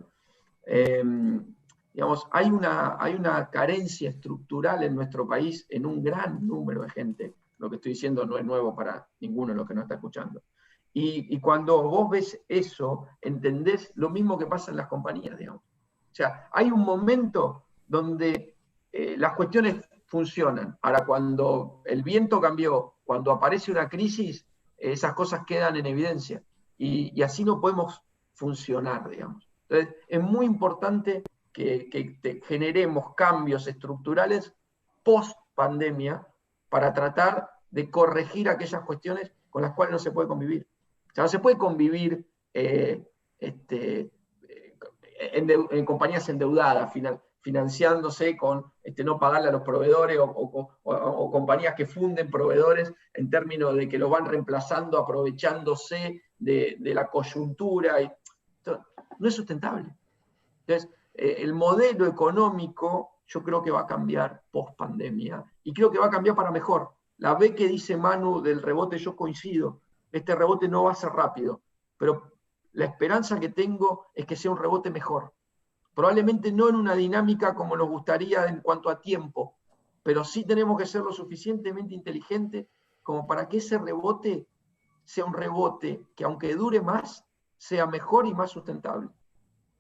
Digamos, hay una carencia estructural en nuestro país en un gran número de gente. Lo que estoy diciendo no es nuevo para ninguno de los que nos está escuchando. Y cuando vos ves eso, entendés lo mismo que pasa en las compañías, digamos. O sea, hay un momento donde las cuestiones funcionan. Ahora, cuando el viento cambió, cuando aparece una crisis, esas cosas quedan en evidencia. Y así no podemos funcionar, digamos. Entonces, es muy importante que generemos cambios estructurales post-pandemia para tratar de corregir aquellas cuestiones con las cuales no se puede convivir. O sea, no se puede convivir en compañías endeudadas, financiándose con no pagarle a los proveedores o compañías que funden proveedores en términos de que los van reemplazando, aprovechándose de la coyuntura. Esto no es sustentable. Entonces, el modelo económico yo creo que va a cambiar post pandemia y creo que va a cambiar para mejor. La B que dice Manu del rebote, yo coincido. Este rebote no va a ser rápido, pero la esperanza que tengo es que sea un rebote mejor. Probablemente no en una dinámica como nos gustaría en cuanto a tiempo, pero sí tenemos que ser lo suficientemente inteligentes como para que ese rebote sea un rebote que, aunque dure más, sea mejor y más sustentable.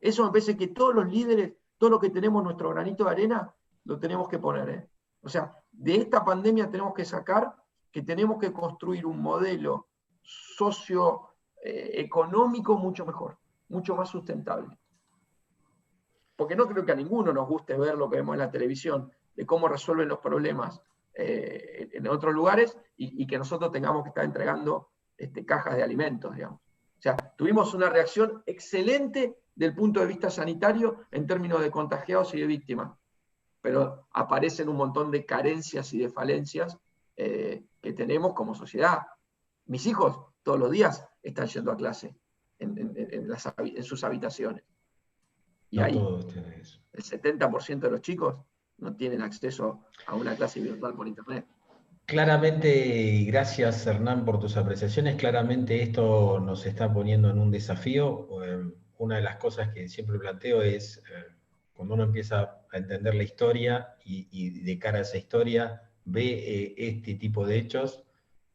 Eso me parece que todos los líderes, todo lo que tenemos nuestro granito de arena, lo tenemos que poner. O sea, de esta pandemia tenemos que sacar que tenemos que construir un modelo socioeconómico mucho mejor, mucho más sustentable. Porque no creo que a ninguno nos guste ver lo que vemos en la televisión, de cómo resuelven los problemas en otros lugares y que nosotros tengamos que estar entregando cajas de alimentos, digamos. O sea, tuvimos una reacción excelente del punto de vista sanitario en términos de contagiados y de víctimas, pero aparecen un montón de carencias y de falencias que tenemos como sociedad. Mis hijos todos los días están yendo a clase en sus habitaciones. Y no ahí todos tienen eso. El 70% de los chicos no tienen acceso a una clase virtual por internet. Claramente, y gracias Hernán por tus apreciaciones, claramente esto nos está poniendo en un desafío. Una de las cosas que siempre planteo es, cuando uno empieza a entender la historia y de cara a esa historia ve este tipo de hechos,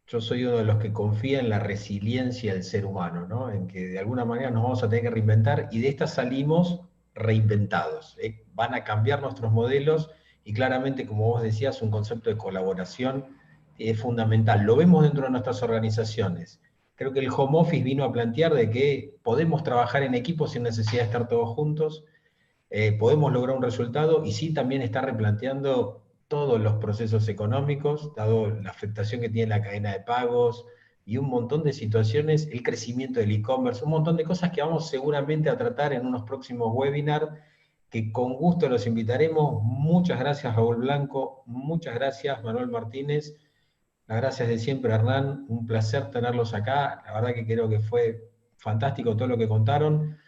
yo soy uno de los que confía en la resiliencia del ser humano, ¿no? En que de alguna manera nos vamos a tener que reinventar y de esta salimos reinventados. Van a cambiar nuestros modelos y claramente, como vos decías, un concepto de colaboración es fundamental. Lo vemos dentro de nuestras organizaciones. Creo que el home office vino a plantear de que podemos trabajar en equipo sin necesidad de estar todos juntos, podemos lograr un resultado y sí también está replanteando todos los procesos económicos, dado la afectación que tiene la cadena de pagos y un montón de situaciones, el crecimiento del e-commerce, un montón de cosas que vamos seguramente a tratar en unos próximos webinars, que con gusto los invitaremos. Muchas gracias, Raúl Blanco, muchas gracias, Manuel Martínez, las gracias de siempre, Hernán, un placer tenerlos acá, la verdad que creo que fue fantástico todo lo que contaron.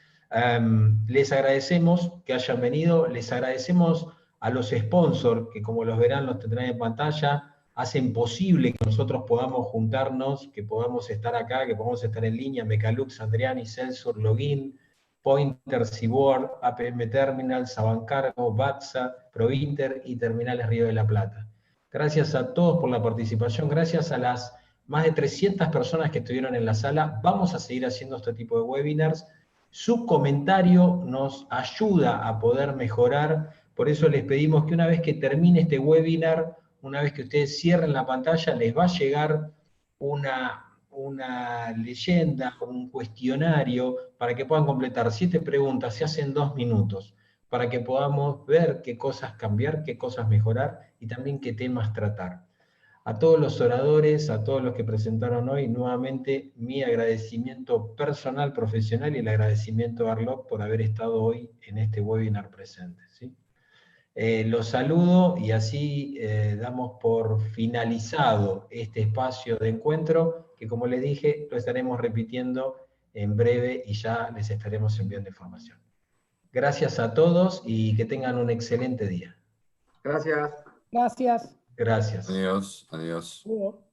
Les agradecemos que hayan venido, les agradecemos a los sponsors, que como los verán, los tendrán en pantalla, hacen posible que nosotros podamos juntarnos, que podamos estar acá, que podamos estar en línea, Mecalux, Andriani, Celsur, Login, Pointer, Seaboard, APM Terminal, Sabancargo, Batsa, Provinter y Terminales Río de la Plata. Gracias a todos por la participación, gracias a las más de 300 personas que estuvieron en la sala. Vamos a seguir haciendo este tipo de webinars. Su comentario nos ayuda a poder mejorar, por eso les pedimos que una vez que termine este webinar, una vez que ustedes cierren la pantalla, les va a llegar una leyenda, un cuestionario, para que puedan completar 7 preguntas, se hacen 2 minutos, para que podamos ver qué cosas cambiar, qué cosas mejorar y también qué temas tratar. A todos los oradores, a todos los que presentaron hoy, nuevamente mi agradecimiento personal, profesional y el agradecimiento a Arloc por haber estado hoy en este webinar presente, ¿sí? Los saludo y así damos por finalizado este espacio de encuentro, que como les dije, lo estaremos repitiendo en breve y ya les estaremos enviando información. Gracias a todos y que tengan un excelente día. Gracias. Gracias. Gracias. Adiós, adiós. Luego.